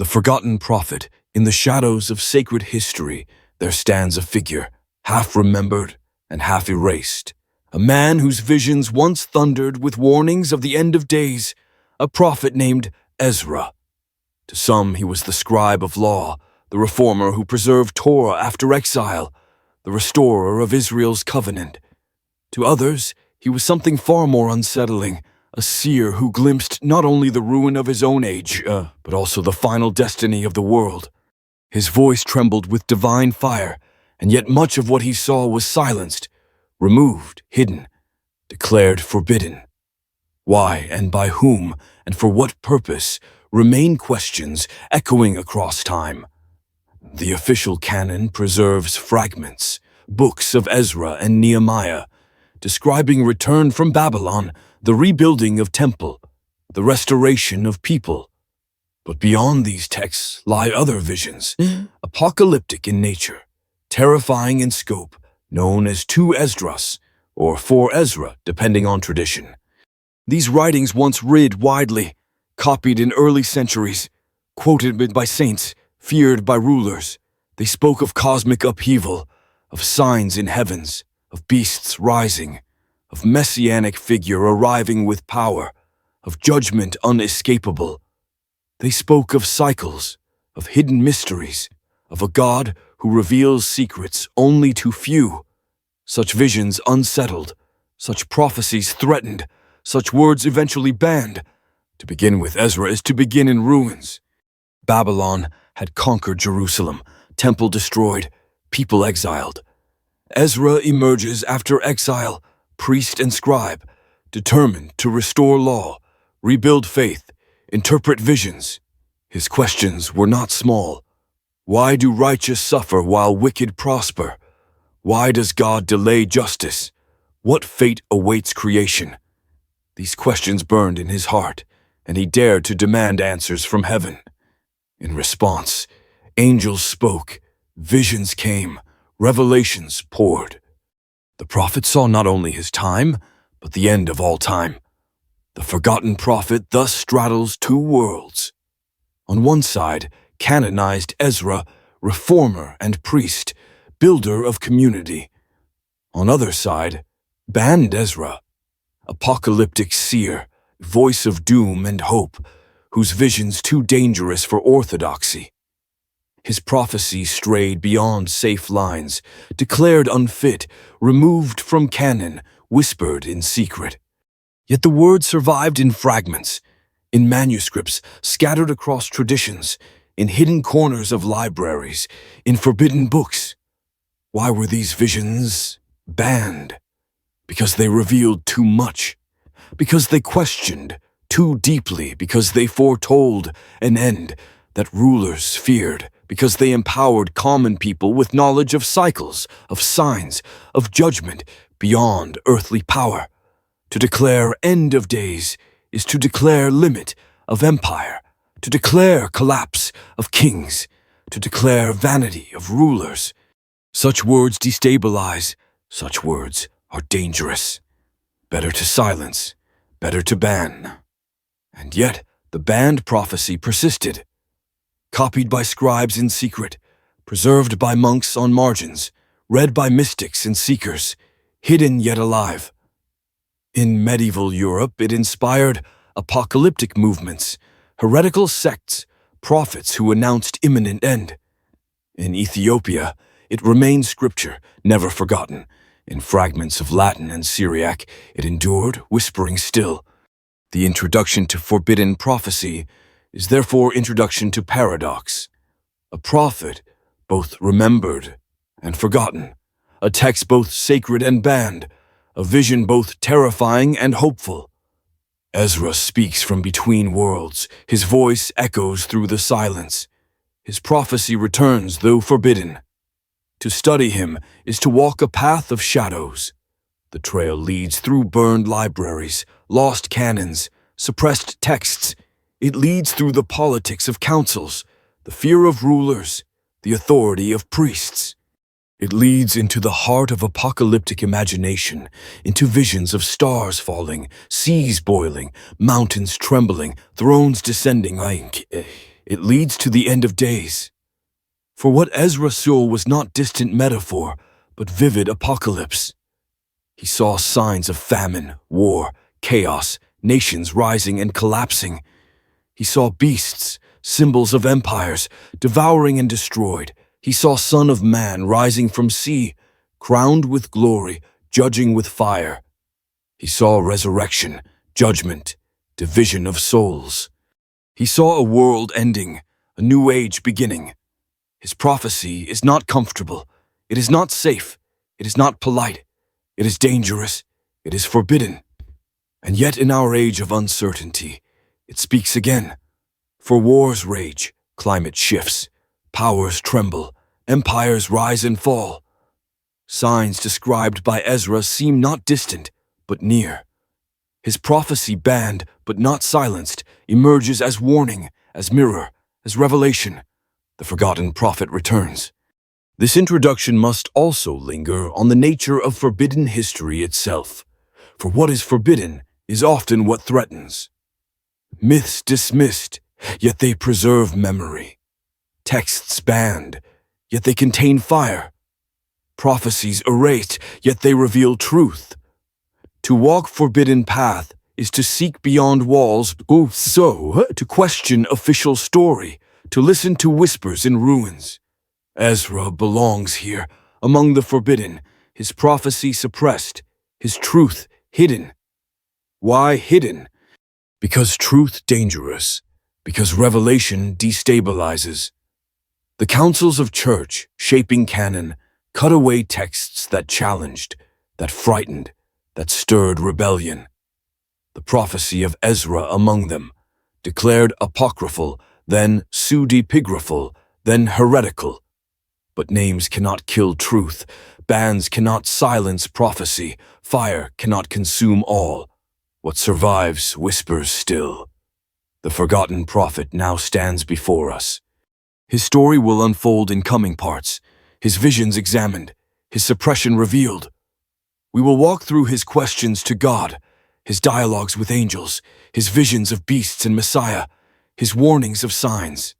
The forgotten prophet, in the shadows of sacred history, there stands a figure, half remembered and half erased. A man whose visions once thundered with warnings of the end of days, a prophet named Ezra. To some, he was the scribe of law, the reformer who preserved Torah after exile, the restorer of Israel's covenant. To others, he was something far more unsettling, a seer who glimpsed not only the ruin of his own age, but also the final destiny of the world. His voice trembled with divine fire, and yet much of what he saw was silenced, removed, hidden, declared forbidden. Why and by whom and for what purpose remain questions echoing across time. The official canon preserves fragments, books of Ezra and Nehemiah, describing return from Babylon, the rebuilding of temple, the restoration of people. But beyond these texts lie other visions, apocalyptic in nature, terrifying in scope, known as two Esdras, or four Ezra, depending on tradition. These writings once read widely, copied in early centuries, quoted by saints, feared by rulers. They spoke of cosmic upheaval, of signs in heavens, of beasts rising, of messianic figure arriving with power, of judgment unescapable. They spoke of cycles, of hidden mysteries, of a God who reveals secrets only to few. Such visions unsettled, such prophecies threatened, such words eventually banned. To begin with Ezra is to begin in ruins. Babylon had conquered Jerusalem, temple destroyed, people exiled. Ezra emerges after exile, priest and scribe, determined to restore law, rebuild faith, interpret visions. His questions were not small. Why do righteous suffer while wicked prosper? Why does God delay justice? What fate awaits creation? These questions burned in his heart, and he dared to demand answers from heaven. In response, angels spoke, visions came, revelations poured. The prophet saw not only his time, but the end of all time. The forgotten prophet thus straddles two worlds. On one side, canonized Ezra, reformer and priest, builder of community. On other side, banned Ezra, apocalyptic seer, voice of doom and hope, whose visions too dangerous for orthodoxy. His prophecy strayed beyond safe lines, declared unfit, removed from canon, whispered in secret. Yet the word survived in fragments, in manuscripts scattered across traditions, in hidden corners of libraries, in forbidden books. Why were these visions banned? Because they revealed too much, because they questioned too deeply, because they foretold an end that rulers feared, because they empowered common people with knowledge of cycles, of signs, of judgment beyond earthly power. To declare end of days is to declare limit of empire, to declare collapse of kings, to declare vanity of rulers. Such words destabilize, such words are dangerous. Better to silence, better to ban. And yet, the banned prophecy persisted. Copied by scribes in secret, preserved by monks on margins, read by mystics and seekers, hidden yet alive. In medieval Europe, it inspired apocalyptic movements, heretical sects, prophets who announced imminent end. In Ethiopia, it remained scripture, never forgotten. In fragments of Latin and Syriac, it endured, whispering still. The introduction to forbidden prophecy is therefore introduction to paradox. A prophet, both remembered and forgotten. A text both sacred and banned. A vision both terrifying and hopeful. Ezra speaks from between worlds. His voice echoes through the silence. His prophecy returns, though forbidden. To study him is to walk a path of shadows. The trail leads through burned libraries, lost canons, suppressed texts. It leads through the politics of councils, the fear of rulers, the authority of priests. It leads into the heart of apocalyptic imagination, into visions of stars falling, seas boiling, mountains trembling, thrones descending. it leads to the end of days. For what Ezra saw was not distant metaphor, but vivid apocalypse. He saw signs of famine, war, chaos, nations rising and collapsing. He saw beasts, symbols of empires, devouring and destroyed. He saw Son of Man rising from sea, crowned with glory, judging with fire. He saw resurrection, judgment, division of souls. He saw a world ending, a new age beginning. His prophecy is not comfortable. It is not safe. It is not polite. It is dangerous. It is forbidden. And yet in our age of uncertainty, it speaks again. For wars rage, climate shifts, powers tremble, empires rise and fall. Signs described by Ezra seem not distant, but near. His prophecy banned, but not silenced, emerges as warning, as mirror, as revelation. The forgotten prophet returns. This introduction must also linger on the nature of forbidden history itself, for what is forbidden is often what threatens. Myths dismissed, yet they preserve memory. Texts banned, yet they contain fire. Prophecies erased, yet they reveal truth. To walk forbidden path is to seek beyond walls, to question official story, to listen to whispers in ruins. Ezra belongs here, among the forbidden, his prophecy suppressed, his truth hidden. Why hidden? Because truth dangerous, because revelation destabilizes. The councils of church, shaping canon, cut away texts that challenged, that frightened, that stirred rebellion. The prophecy of Ezra among them, declared apocryphal, then pseudepigraphal, then heretical. But names cannot kill truth, bans cannot silence prophecy, fire cannot consume all. What survives whispers still. The forgotten prophet now stands before us. His story will unfold in coming parts, his visions examined, his suppression revealed. We will walk through his questions to God, his dialogues with angels, his visions of beasts and Messiah, his warnings of signs.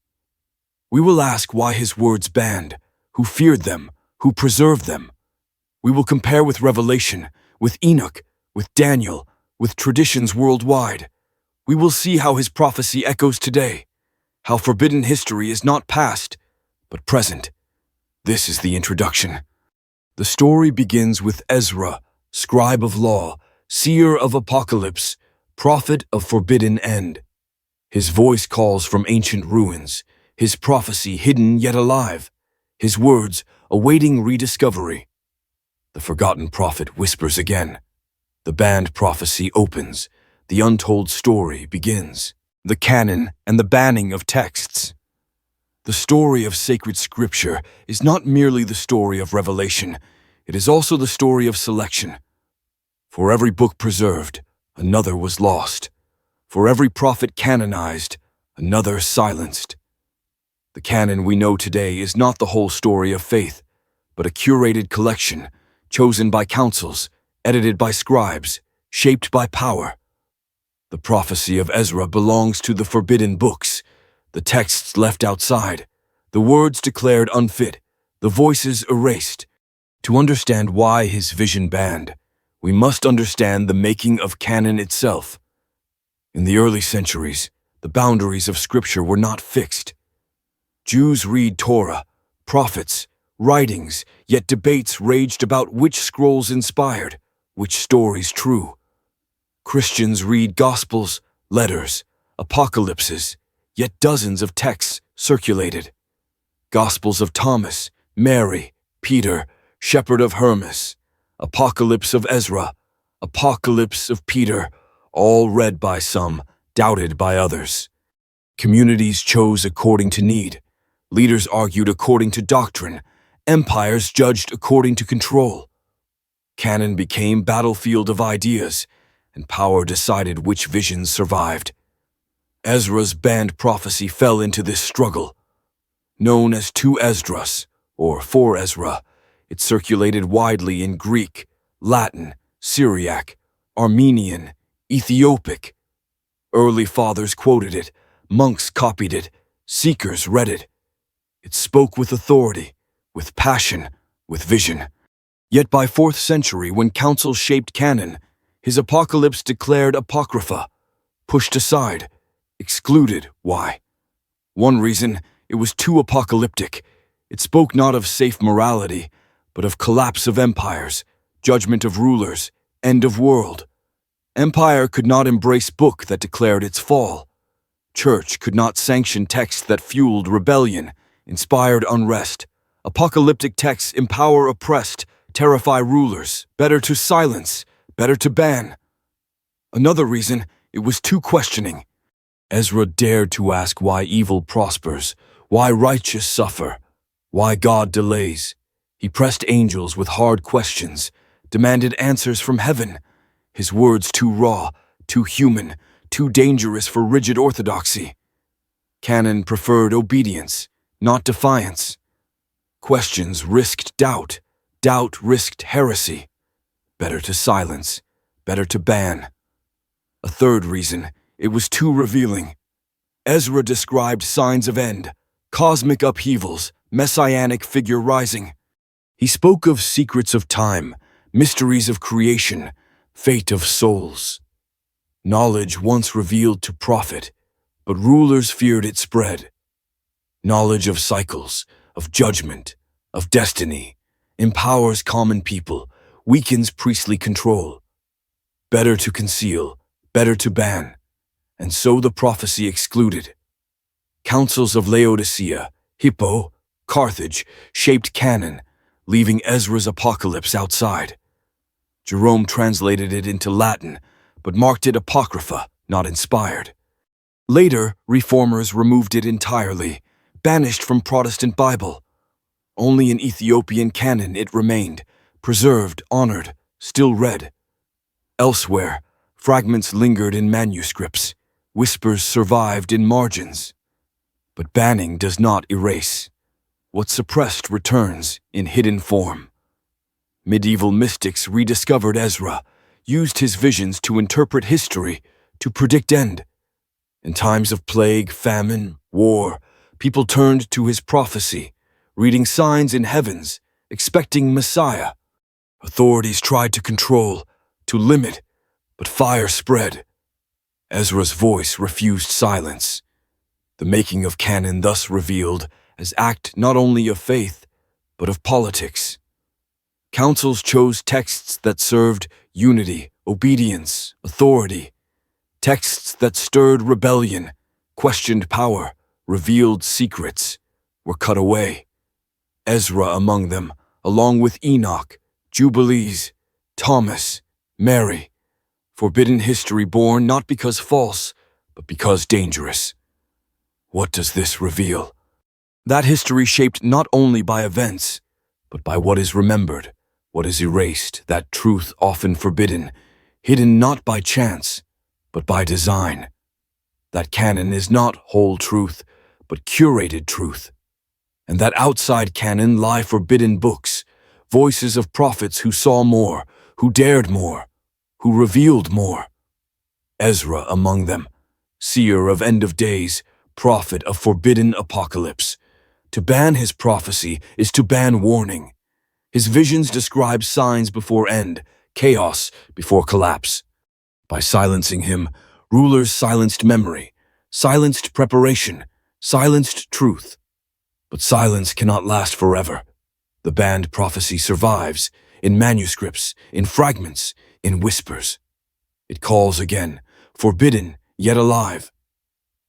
We will ask why his words banned, who feared them, who preserved them. We will compare with Revelation, with Enoch, with Daniel, with traditions worldwide. We will see how his prophecy echoes today, how forbidden history is not past, but present. This is the introduction. The story begins with Ezra, scribe of law, seer of apocalypse, prophet of forbidden end. His voice calls from ancient ruins, his prophecy hidden yet alive, his words awaiting rediscovery. The forgotten prophet whispers again. The banned prophecy opens. The untold story begins. The canon and the banning of texts. The story of sacred scripture is not merely the story of revelation, it is also the story of selection. For every book preserved, another was lost. For every prophet canonized, another silenced. The canon we know today is not the whole story of faith, but a curated collection, chosen by councils, edited by scribes, shaped by power. The prophecy of Ezra belongs to the forbidden books, the texts left outside, the words declared unfit, the voices erased. To understand why his vision banned, we must understand the making of canon itself. In the early centuries, the boundaries of Scripture were not fixed. Jews read Torah, prophets, writings, yet debates raged about which scrolls inspired, which stories true. Christians read Gospels, letters, apocalypses, yet dozens of texts circulated. Gospels of Thomas, Mary, Peter, Shepherd of Hermas, Apocalypse of Ezra, Apocalypse of Peter, all read by some, doubted by others. Communities chose according to need. Leaders argued according to doctrine. Empires judged according to control. Canon became battlefield of ideas, and power decided which visions survived. Ezra's banned prophecy fell into this struggle. Known as To Esdras, or For Ezra, it circulated widely in Greek, Latin, Syriac, Armenian, Ethiopic. Early fathers quoted it, monks copied it, Seekers read it. It spoke with authority, with passion, with vision. Yet by 4th century, when councils shaped canon, his apocalypse declared apocrypha, pushed aside, excluded. Why? One reason, it was too apocalyptic. It spoke not of safe morality, but of collapse of empires, judgment of rulers, end of world. Empire could not embrace book that declared its fall. Church could not sanction text that fueled rebellion, inspired unrest. Apocalyptic texts empower oppressed, terrify rulers. Better to silence, better to ban. Another reason, it was too questioning. Ezra dared to ask why evil prospers, why righteous suffer, why God delays. He pressed angels with hard questions, demanded answers from heaven. His words too raw, too human, too dangerous for rigid orthodoxy. Canon preferred obedience, not defiance. Questions risked doubt, doubt risked heresy. Better to silence, better to ban. A third reason, it was too revealing. Ezra described signs of end, cosmic upheavals, messianic figure rising. He spoke of secrets of time, mysteries of creation, fate of souls. Knowledge once revealed to profit, but rulers feared it spread. Knowledge of cycles, of judgment, of destiny, empowers common people, weakens priestly control. Better to conceal, better to ban, and so the prophecy excluded. Councils of Laodicea, Hippo, Carthage shaped canon, leaving Ezra's apocalypse outside. Jerome translated it into Latin, but marked it apocrypha, not inspired. Later, reformers removed it entirely, banished from Protestant Bible. Only in Ethiopian canon it remained, preserved, honored, still read. Elsewhere, fragments lingered in manuscripts, whispers survived in margins. But banning does not erase. What suppressed returns in hidden form. Medieval mystics rediscovered Ezra, used his visions to interpret history, to predict end. In times of plague, famine, war, people turned to his prophecy, reading signs in heavens, expecting Messiah. Authorities tried to control, to limit, but fire spread. Ezra's voice refused silence. The making of canon thus revealed as act not only of faith, but of politics. Councils chose texts that served unity, obedience, authority. Texts that stirred rebellion, questioned power, revealed secrets, were cut away. Ezra among them, along with Enoch, Jubilees, Thomas, Mary. Forbidden history born not because false, but because dangerous. What does this reveal? That history shaped not only by events, but by what is remembered, what is erased, that truth often forbidden, hidden not by chance, but by design. That canon is not whole truth, but curated truth. And that outside canon lie forbidden books, voices of prophets who saw more, who dared more, who revealed more. Ezra among them, seer of end of days, prophet of forbidden apocalypse. To ban his prophecy is to ban warning. His visions describe signs before end, chaos before collapse. By silencing him, rulers silenced memory, silenced preparation, silenced truth. But silence cannot last forever. The banned prophecy survives, in manuscripts, in fragments, in whispers. It calls again, forbidden, yet alive.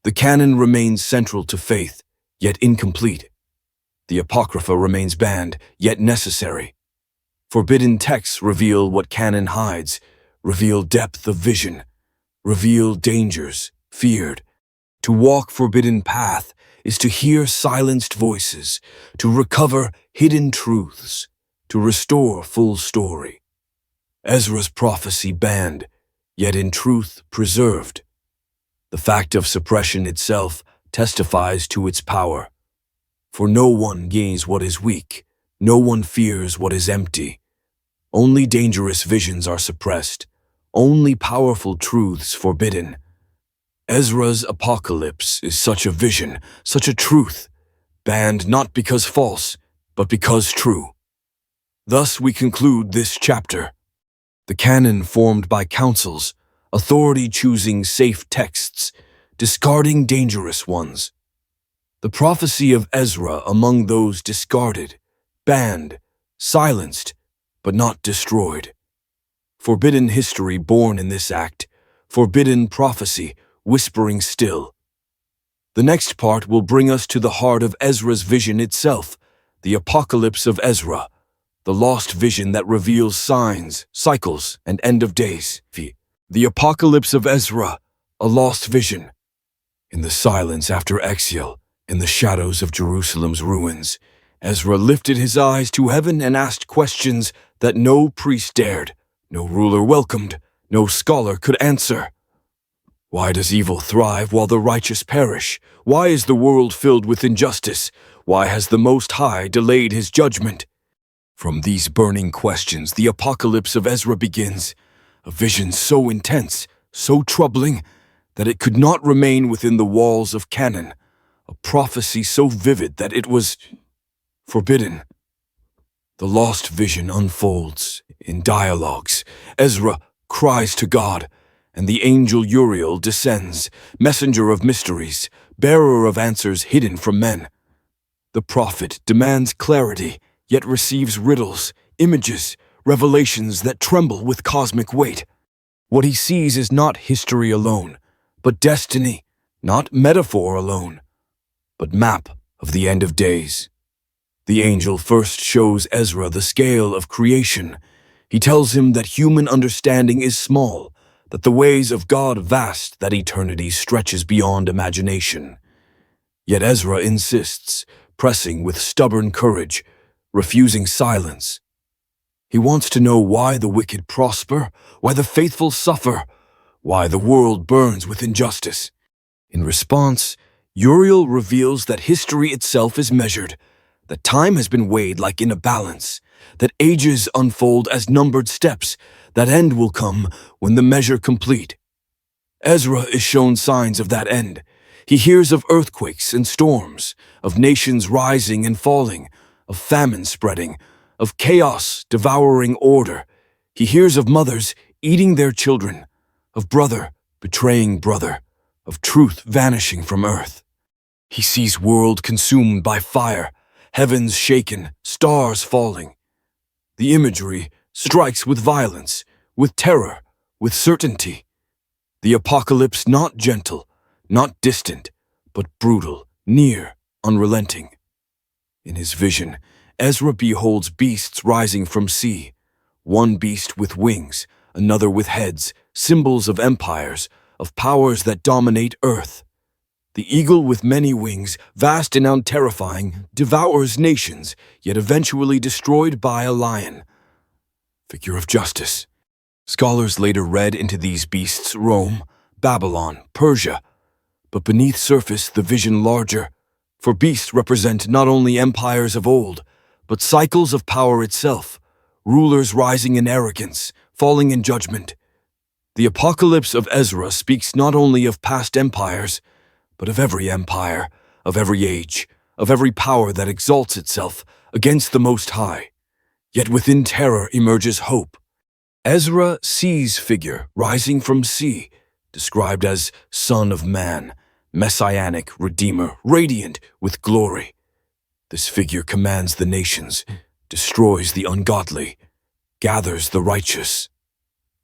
The canon remains central to faith, yet incomplete. The Apocrypha remains banned, yet necessary. Forbidden texts reveal what canon hides, reveal depth of vision, reveal dangers feared. To walk forbidden path is to hear silenced voices, to recover hidden truths, to restore full story. Ezra's prophecy banned, yet in truth preserved. The fact of suppression itself testifies to its power. For no one gains what is weak, no one fears what is empty. Only dangerous visions are suppressed, only powerful truths forbidden. Ezra's apocalypse is such a vision, such a truth, banned not because false, but because true. Thus we conclude this chapter. The canon formed by councils, authority choosing safe texts, discarding dangerous ones. The prophecy of Ezra among those discarded, banned, silenced, but not destroyed. Forbidden history born in this act, forbidden prophecy whispering still. The next part will bring us to the heart of Ezra's vision itself, the apocalypse of Ezra, the lost vision that reveals signs, cycles, and end of days. The apocalypse of Ezra, a lost vision. In the silence after exile, in the shadows of Jerusalem's ruins, Ezra lifted his eyes to heaven and asked questions that no priest dared, no ruler welcomed, no scholar could answer. Why does evil thrive while the righteous perish? Why is the world filled with injustice? Why has the Most High delayed his judgment? From these burning questions, the apocalypse of Ezra begins, a vision so intense, so troubling, that it could not remain within the walls of canon, a prophecy so vivid that it was forbidden. The lost vision unfolds in dialogues. Ezra cries to God, and the angel Uriel descends, messenger of mysteries, bearer of answers hidden from men. The prophet demands clarity, yet receives riddles, images, revelations that tremble with cosmic weight. What he sees is not history alone, but destiny, not metaphor alone, but map of the end of days. The angel first shows Ezra the scale of creation. He tells him that human understanding is small, that the ways of God vast, that eternity stretches beyond imagination. Yet Ezra insists, pressing with stubborn courage, refusing silence. He wants to know why the wicked prosper, why the faithful suffer, why the world burns with injustice. In response, Uriel reveals that history itself is measured, that time has been weighed like in a balance, that ages unfold as numbered steps, that end will come when the measure complete. Ezra is shown signs of that end. He hears of earthquakes and storms, of nations rising and falling, of famine spreading, of chaos devouring order. He hears of mothers eating their children, of brother betraying brother, of truth vanishing from earth. He sees world consumed by fire, heavens shaken, stars falling. The imagery strikes with violence, with terror, with certainty. The apocalypse not gentle, not distant, but brutal, near, unrelenting. In his vision, Ezra beholds beasts rising from sea, one beast with wings, another with heads, symbols of empires, of powers that dominate earth. The eagle with many wings, vast and unterrifying, devours nations, yet eventually destroyed by a lion. Figure of justice. Scholars later read into these beasts Rome, Babylon, Persia, but beneath surface the vision larger, for beasts represent not only empires of old, but cycles of power itself, rulers rising in arrogance, falling in judgment. The apocalypse of Ezra speaks not only of past empires, but of every empire, of every age, of every power that exalts itself against the Most High. Yet within terror emerges hope. Ezra sees figure rising from sea, described as Son of Man, messianic redeemer, radiant with glory. This figure commands the nations, destroys the ungodly, gathers the righteous.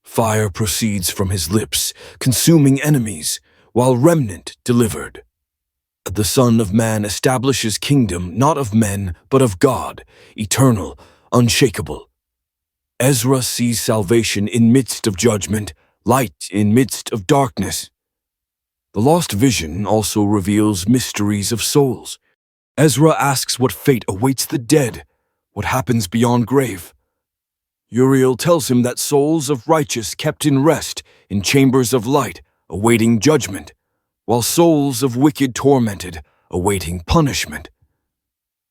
Fire proceeds from his lips, consuming enemies, while remnant delivered. The Son of Man establishes kingdom not of men, but of God, eternal, unshakable. Ezra sees salvation in midst of judgment, light in midst of darkness. The lost vision also reveals mysteries of souls. Ezra asks what fate awaits the dead, what happens beyond grave. Uriel tells him that souls of righteous kept in rest in chambers of light, awaiting judgment, while souls of wicked tormented, awaiting punishment.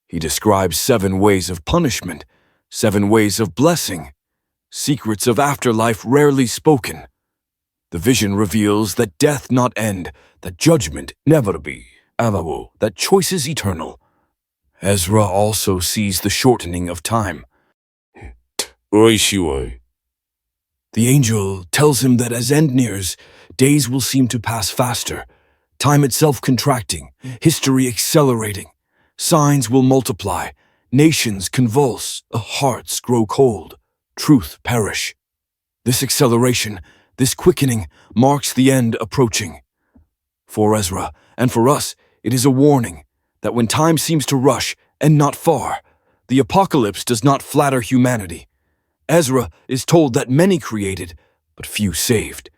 He describes 7 ways of punishment, 7 ways of blessing, secrets of afterlife rarely spoken. The vision reveals that death not end, that judgment never be, avawo, that choice is eternal. Ezra also sees the shortening of time. The angel tells him that as end nears, days will seem to pass faster, time itself contracting, history accelerating. Signs will multiply, nations convulse, hearts grow cold, truth perish. This acceleration, this quickening, marks the end approaching. For Ezra, and for us, it is a warning that when time seems to rush, and not far, the apocalypse does not flatter humanity. Ezra is told that many created, but few saved.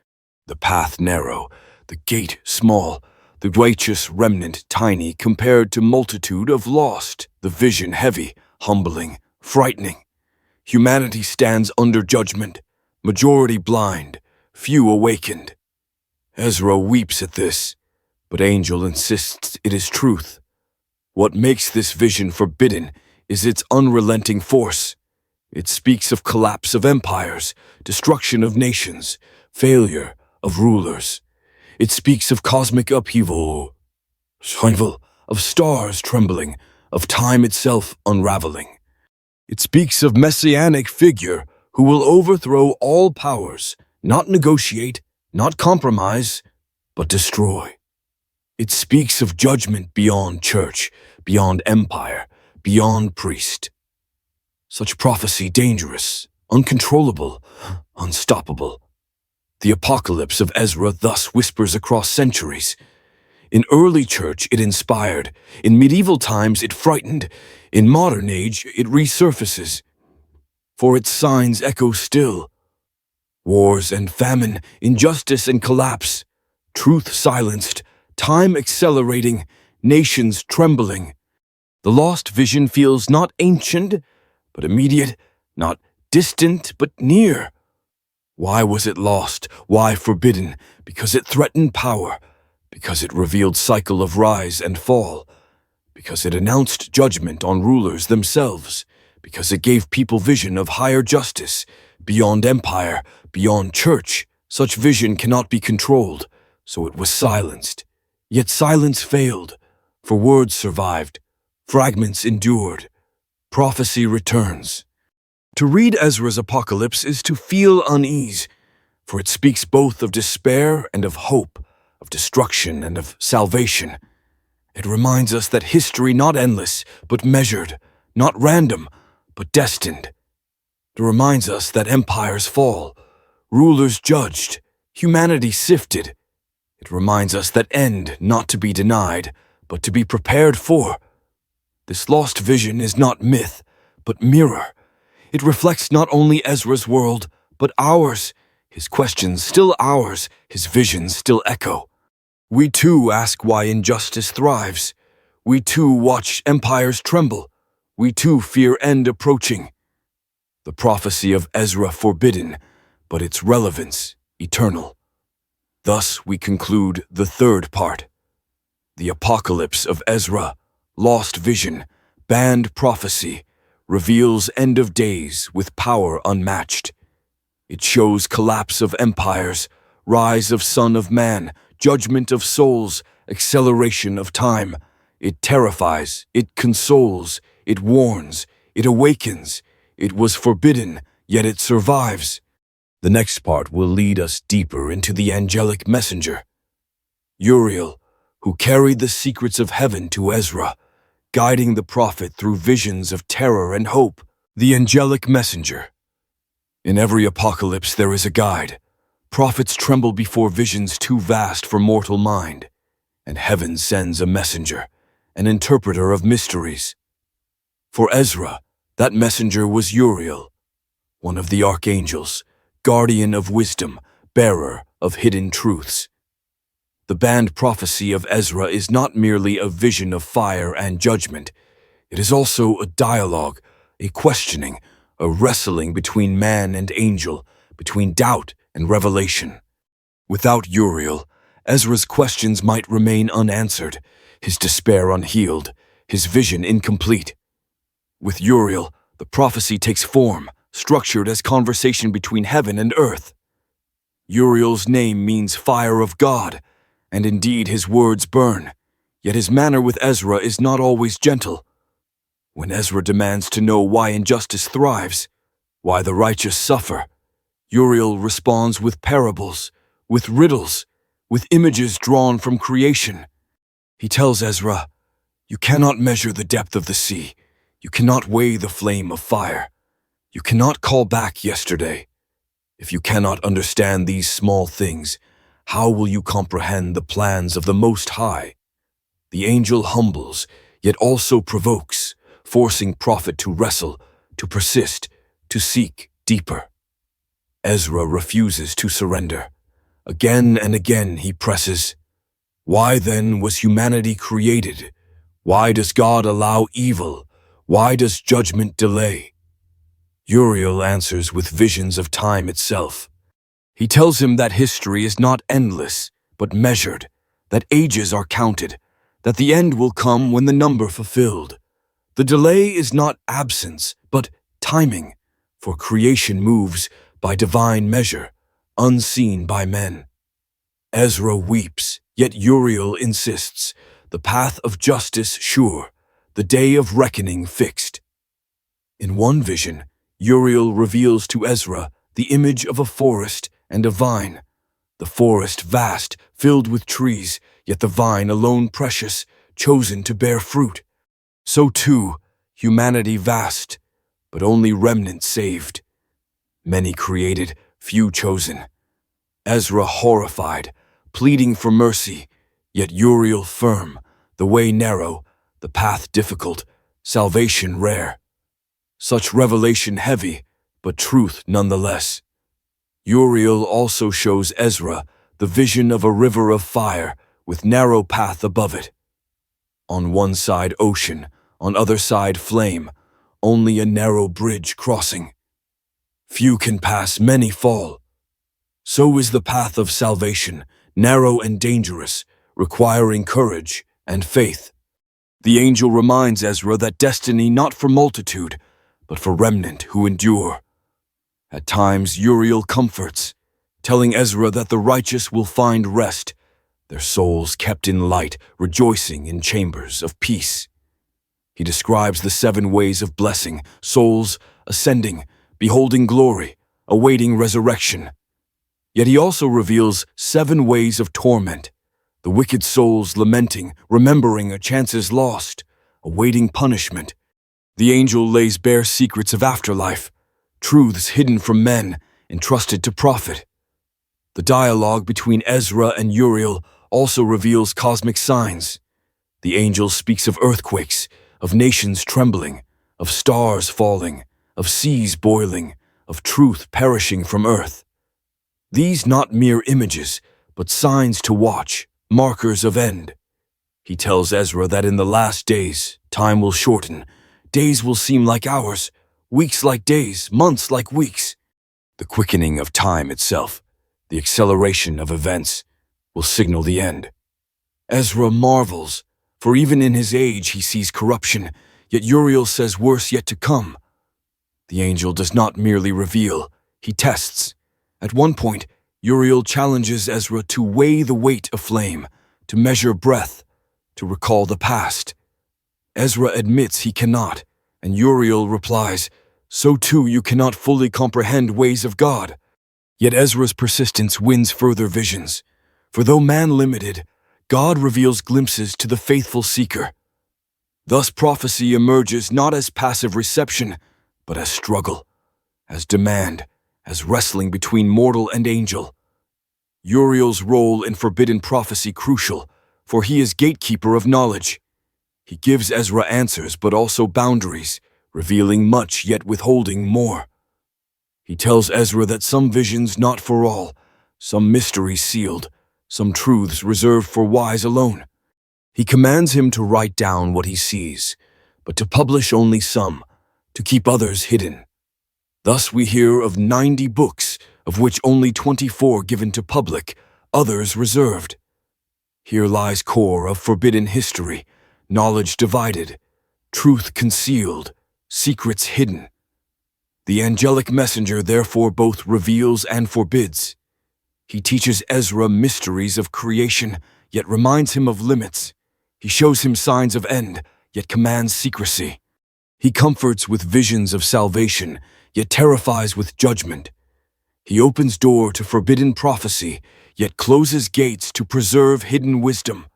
The path narrow, the gate small, the righteous remnant tiny compared to multitude of lost, the vision heavy, humbling, frightening. Humanity stands under judgment, majority blind, few awakened. Ezra weeps at this, but angel insists it is truth. What makes this vision forbidden is its unrelenting force. It speaks of collapse of empires, destruction of nations, failure of rulers. It speaks of cosmic upheaval, of stars trembling, of time itself unraveling. It speaks of messianic figure who will overthrow all powers, not negotiate, not compromise, but destroy. It speaks of judgment beyond church, beyond empire, beyond priest. Such prophecy dangerous, uncontrollable, unstoppable. The apocalypse of Ezra thus whispers across centuries. In early church it inspired, in medieval times it frightened, in modern age it resurfaces. For its signs echo still. Wars and famine, injustice and collapse, truth silenced, time accelerating, nations trembling. The lost vision feels not ancient, but immediate, not distant, but near. Why was it lost? Why forbidden? Because it threatened power, because it revealed cycle of rise and fall, because it announced judgment on rulers themselves, because it gave people vision of higher justice, beyond empire, beyond church. Such vision cannot be controlled, so it was silenced. Yet silence failed, for words survived, fragments endured, prophecy returns. To read Ezra's Apocalypse is to feel unease, for it speaks both of despair and of hope, of destruction and of salvation. It reminds us that history not endless, but measured, not random, but destined. It reminds us that empires fall, rulers judged, humanity sifted. It reminds us that end not to be denied, but to be prepared for. This lost vision is not myth, but mirror. It reflects not only Ezra's world, but ours. His questions still ours, his visions still echo. We too ask why injustice thrives. We too watch empires tremble. We too fear end approaching. The prophecy of Ezra forbidden, but its relevance eternal. Thus we conclude the third part. The Apocalypse of Ezra, lost vision, banned prophecy, reveals end of days with power unmatched. It shows collapse of empires, rise of Son of Man, judgment of souls, acceleration of time. It terrifies, it consoles, it warns, it awakens. It was forbidden, yet it survives. The next part will lead us deeper into the angelic messenger, Uriel, who carried the secrets of heaven to Ezra, guiding the prophet through visions of terror and hope. The angelic messenger. In every apocalypse there is a guide. Prophets tremble before visions too vast for mortal mind, and heaven sends a messenger, an interpreter of mysteries. For Ezra, that messenger was Uriel, one of the archangels, guardian of wisdom, bearer of hidden truths. The banned prophecy of Ezra is not merely a vision of fire and judgment. It is also a dialogue, a questioning, a wrestling between man and angel, between doubt and revelation. Without Uriel, Ezra's questions might remain unanswered, his despair unhealed, his vision incomplete. With Uriel, the prophecy takes form, structured as conversation between heaven and earth. Uriel's name means fire of God, and indeed his words burn. Yet his manner with Ezra is not always gentle. When Ezra demands to know why injustice thrives, why the righteous suffer, Uriel responds with parables, with riddles, with images drawn from creation. He tells Ezra, "You cannot measure the depth of the sea. You cannot weigh the flame of fire. You cannot call back yesterday. If you cannot understand these small things, how will you comprehend the plans of the Most High?" The angel humbles, yet also provokes, forcing prophet to wrestle, to persist, to seek deeper. Ezra refuses to surrender. Again and again he presses, "Why then was humanity created? Why does God allow evil? Why does judgment delay?" Uriel answers with visions of time itself. He tells him that history is not endless, but measured, that ages are counted, that the end will come when the number fulfilled. The delay is not absence, but timing, for creation moves by divine measure, unseen by men. Ezra weeps, yet Uriel insists, the path of justice sure, the day of reckoning fixed. In one vision, Uriel reveals to Ezra the image of a forest and a vine. The forest vast, filled with trees, yet the vine alone precious, chosen to bear fruit. So too, humanity vast, but only remnants saved. Many created, few chosen. Ezra horrified, pleading for mercy, yet Uriel firm, the way narrow, the path difficult, salvation rare. Such revelation heavy, but truth nonetheless. Uriel also shows Ezra the vision of a river of fire with narrow path above it. On one side ocean, on other side flame, only a narrow bridge crossing. Few can pass, many fall. So is the path of salvation, narrow and dangerous, requiring courage and faith. The angel reminds Ezra that destiny not for multitude, but for remnant who endure. At times Uriel comforts, telling Ezra that the righteous will find rest, their souls kept in light, rejoicing in chambers of peace. He describes the 7 ways of blessing, souls ascending, beholding glory, awaiting resurrection. Yet he also reveals 7 ways of torment, the wicked souls lamenting, remembering a chances lost, awaiting punishment. The angel lays bare secrets of afterlife, truths hidden from men, entrusted to prophet. The dialogue between Ezra and Uriel also reveals cosmic signs. The angel speaks of earthquakes, of nations trembling, of stars falling, of seas boiling, of truth perishing from earth. These not mere images, but signs to watch, markers of end. He tells Ezra that in the last days, time will shorten, days will seem like hours, weeks like days, months like weeks. The quickening of time itself, the acceleration of events, will signal the end. Ezra marvels, for even in his age he sees corruption, yet Uriel says worse yet to come. The angel does not merely reveal, he tests. At one point, Uriel challenges Ezra to weigh the weight of flame, to measure breath, to recall the past. Ezra admits he cannot, and Uriel replies, "So too you cannot fully comprehend ways of God." Yet Ezra's persistence wins further visions. For though man limited, God reveals glimpses to the faithful seeker. Thus prophecy emerges not as passive reception, but as struggle, as demand, as wrestling between mortal and angel. Uriel's role in forbidden prophecy crucial, for he is gatekeeper of knowledge. He gives Ezra answers but also boundaries, revealing much yet withholding more. He tells Ezra that some visions not for all, some mysteries sealed, some truths reserved for wise alone. He commands him to write down what he sees, but to publish only some, to keep others hidden. Thus we hear of 90 books, of which only 24 given to public, others reserved. Here lies core of forbidden history, knowledge divided, truth concealed, secrets hidden. The angelic messenger therefore both reveals and forbids. He teaches Ezra mysteries of creation, yet reminds him of limits. He shows him signs of end, yet commands secrecy. He comforts with visions of salvation, yet terrifies with judgment. He opens door to forbidden prophecy, yet closes gates to preserve hidden wisdom.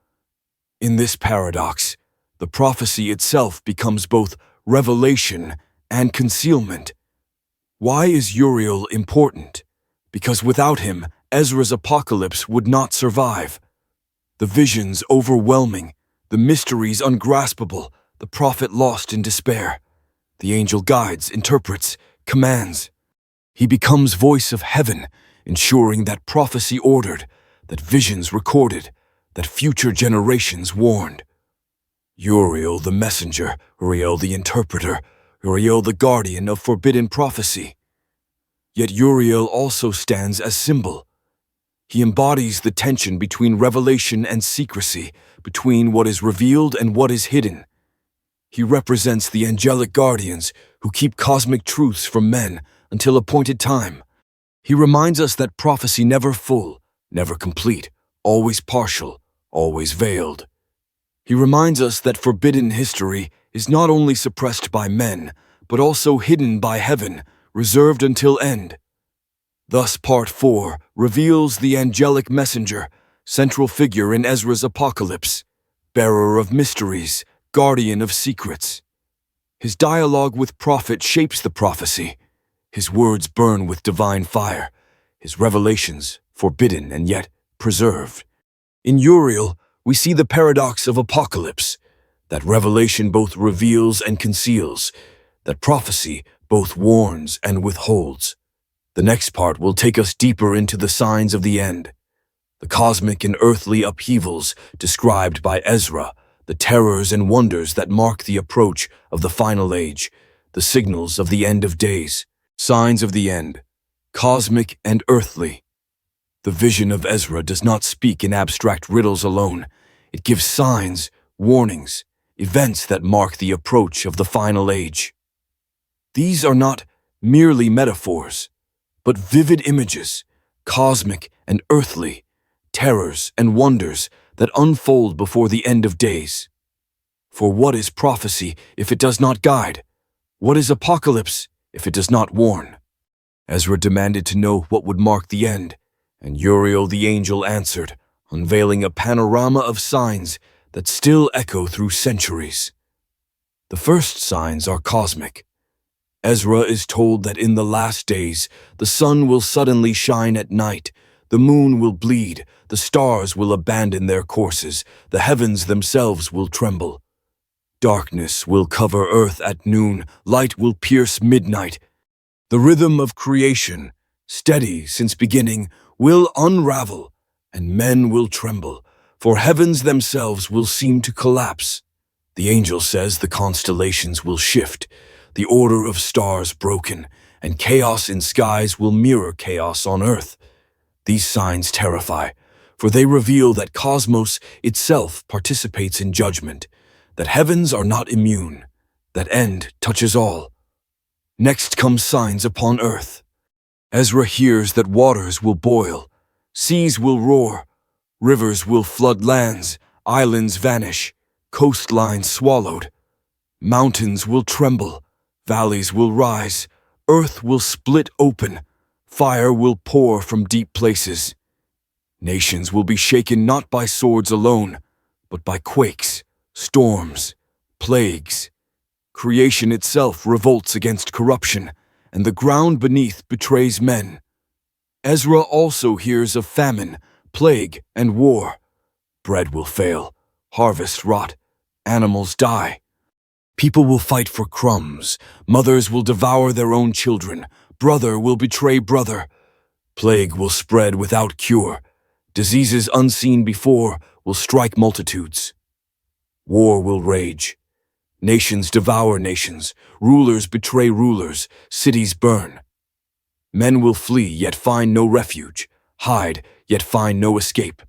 In this paradox, the prophecy itself becomes both revelation and concealment. Why is Uriel important? Because without him, Ezra's apocalypse would not survive. The visions overwhelming, the mysteries ungraspable, the prophet lost in despair. The angel guides, interprets, commands. He becomes voice of heaven, ensuring that prophecy ordered, that visions recorded, that future generations warned. Uriel the messenger, Uriel the interpreter, Uriel the guardian of forbidden prophecy. Yet Uriel also stands as symbol. He embodies the tension between revelation and secrecy, between what is revealed and what is hidden. He represents the angelic guardians who keep cosmic truths from men until appointed time. He reminds us that prophecy never full, never complete, always partial, always veiled. He reminds us that forbidden history is not only suppressed by men, but also hidden by heaven, reserved until end. Thus, Part 4 reveals the angelic messenger, central figure in Ezra's apocalypse, bearer of mysteries, guardian of secrets. His dialogue with prophet shapes the prophecy. His words burn with divine fire, his revelations forbidden and yet preserved. In Uriel, we see the paradox of apocalypse, that revelation both reveals and conceals, that prophecy both warns and withholds. The next part will take us deeper into the signs of the end, the cosmic and earthly upheavals described by Ezra, the terrors and wonders that mark the approach of the final age, the signals of the end of days, signs of the end, cosmic and earthly. The vision of Ezra does not speak in abstract riddles alone. It gives signs, warnings, events that mark the approach of the final age. These are not merely metaphors, but vivid images, cosmic and earthly, terrors and wonders that unfold before the end of days. For what is prophecy if it does not guide? What is apocalypse if it does not warn? Ezra demanded to know what would mark the end, and Uriel the angel answered, unveiling a panorama of signs that still echo through centuries. The first signs are cosmic. Ezra is told that in the last days, the sun will suddenly shine at night, the moon will bleed, the stars will abandon their courses, the heavens themselves will tremble. Darkness will cover earth at noon, light will pierce midnight. The rhythm of creation, steady since beginning, will unravel, and men will tremble, for heavens themselves will seem to collapse. The angel says the constellations will shift, the order of stars broken, and chaos in skies will mirror chaos on earth. These signs terrify, for they reveal that cosmos itself participates in judgment, that heavens are not immune, that end touches all. Next come signs upon earth. Ezra hears that waters will boil, seas will roar, rivers will flood lands, islands vanish, coastlines swallowed. Mountains will tremble, valleys will rise, earth will split open, fire will pour from deep places. Nations will be shaken not by swords alone, but by quakes, storms, plagues. Creation itself revolts against corruption, and the ground beneath betrays men. Ezra also hears of famine, plague, and war. Bread will fail, harvests rot, animals die. People will fight for crumbs, mothers will devour their own children, brother will betray brother. Plague will spread without cure, diseases unseen before will strike multitudes. War will rage. Nations devour nations, rulers betray rulers, cities burn. Men will flee, yet find no refuge, hide, yet find no escape.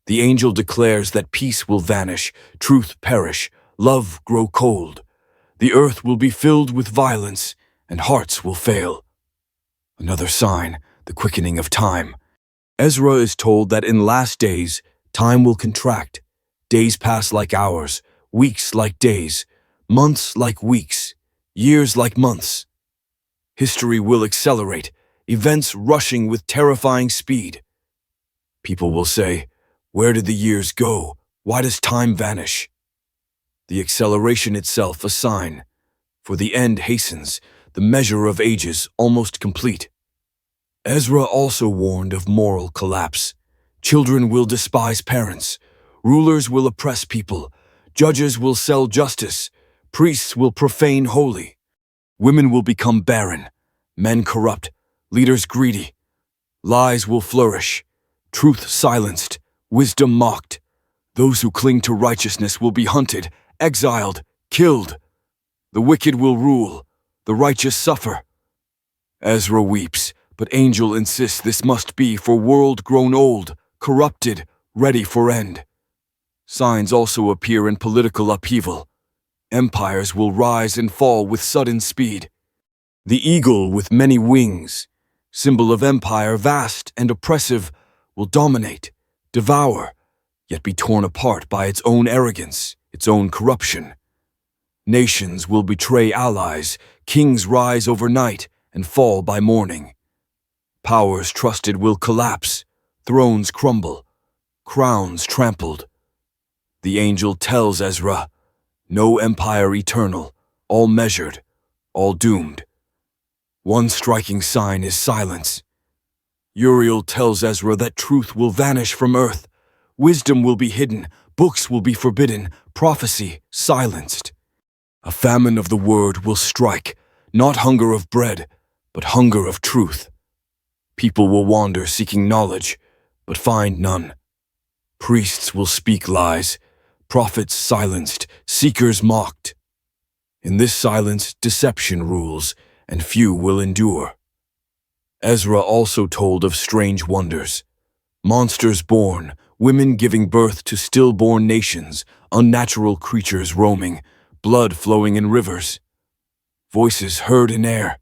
The angel declares that peace will vanish, truth perish, love grow cold. The earth will be filled with violence, and hearts will fail. Another sign, the quickening of time. Ezra is told that in last days, time will contract. Days pass like hours, weeks like days, months like weeks, years like months. History will accelerate, events rushing with terrifying speed. People will say, "Where did the years go? Why does time vanish?" The acceleration itself a sign, for the end hastens, the measure of ages almost complete. Ezra also warned of moral collapse. Children will despise parents, rulers will oppress people, judges will sell justice, priests will profane holy. Women will become barren, men corrupt, leaders greedy. Lies will flourish, truth silenced, wisdom mocked. Those who cling to righteousness will be hunted, exiled, killed. The wicked will rule, the righteous suffer. Ezra weeps, but Angel insists this must be for world grown old, corrupted, ready for end. Signs also appear in political upheaval. Empires will rise and fall with sudden speed. The eagle with many wings, symbol of empire vast and oppressive, will dominate, devour, yet be torn apart by its own arrogance, its own corruption. Nations will betray allies, kings rise overnight and fall by morning. Powers trusted will collapse, thrones crumble, crowns trampled. The angel tells Ezra, no empire eternal, all measured, all doomed. One striking sign is silence. Uriel tells Ezra that truth will vanish from earth, wisdom will be hidden, books will be forbidden, prophecy silenced. A famine of the word will strike, not hunger of bread, but hunger of truth. People will wander seeking knowledge, but find none. Priests will speak lies, prophets silenced, seekers mocked. In this silence, deception rules, and few will endure. Ezra also told of strange wonders. Monsters born, women giving birth to stillborn nations, unnatural creatures roaming, blood flowing in rivers. Voices heard in air,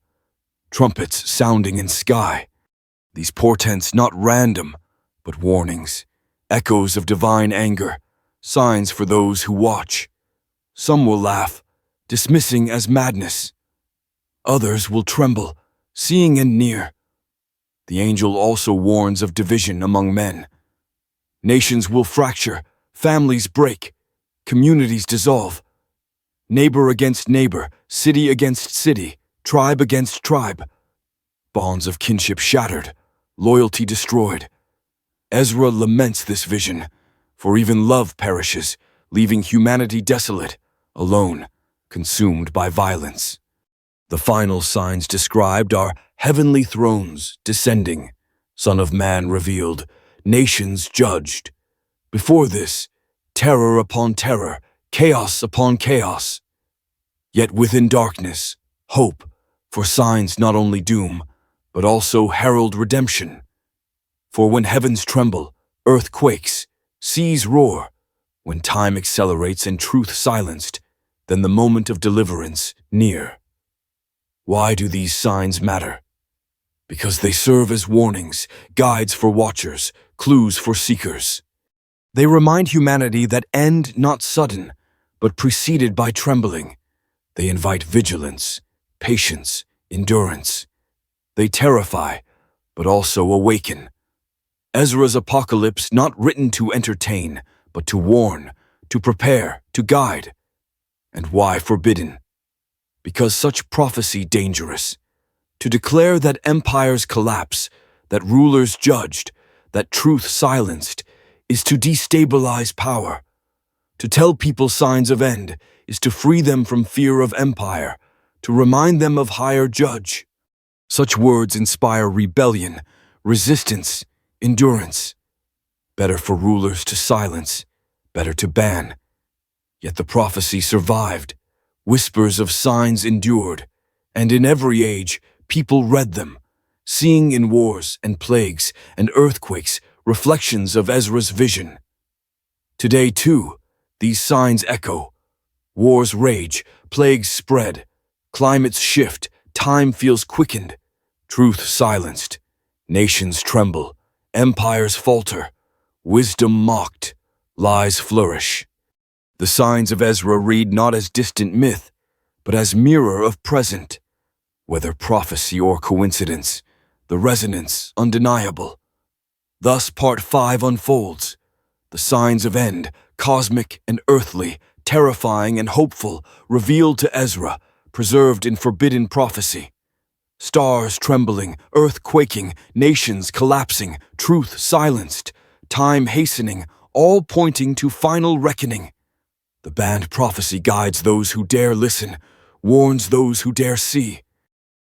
trumpets sounding in sky. These portents not random, but warnings, echoes of divine anger, signs for those who watch. Some will laugh, dismissing as madness. Others will tremble, seeing and near. The angel also warns of division among men. Nations will fracture, families break, communities dissolve. Neighbor against neighbor, city against city, tribe against tribe. Bonds of kinship shattered, loyalty destroyed. Ezra laments this vision, for even love perishes, leaving humanity desolate, alone, consumed by violence. The final signs described are heavenly thrones descending, Son of Man revealed, nations judged. Before this, terror upon terror, chaos upon chaos. Yet within darkness, hope, for signs not only doom, but also herald redemption. For when heavens tremble, earth quakes, seas roar, when time accelerates and truth silenced, then the moment of deliverance near. Why do these signs matter? Because they serve as warnings, guides for watchers, clues for seekers. They remind humanity that end not sudden, but preceded by trembling. They invite vigilance, patience, endurance. They terrify, but also awaken. Ezra's apocalypse not written to entertain, but to warn, to prepare, to guide. And why forbidden? Because such prophecy dangerous. To declare that empires collapse, that rulers judged, that truth silenced, is to destabilize power. To tell people signs of end is to free them from fear of empire, to remind them of higher judge. Such words inspire rebellion, resistance, endurance. Better for rulers to silence, better to ban. Yet the prophecy survived. Whispers of signs endured, and in every age people read them, seeing in wars and plagues and earthquakes reflections of Ezra's vision. Today, too, these signs echo. Wars rage, plagues spread, climates shift, time feels quickened, truth silenced, nations tremble, Empires falter, wisdom mocked, lies flourish. The signs of Ezra read not as distant myth, but as mirror of present. Whether prophecy or coincidence, the resonance undeniable. Thus Part 5 unfolds. The signs of end, cosmic and earthly, terrifying and hopeful, revealed to Ezra, preserved in forbidden prophecy. Stars trembling, earth quaking, nations collapsing, truth silenced, time hastening, all pointing to final reckoning. The banned prophecy guides those who dare listen, warns those who dare see.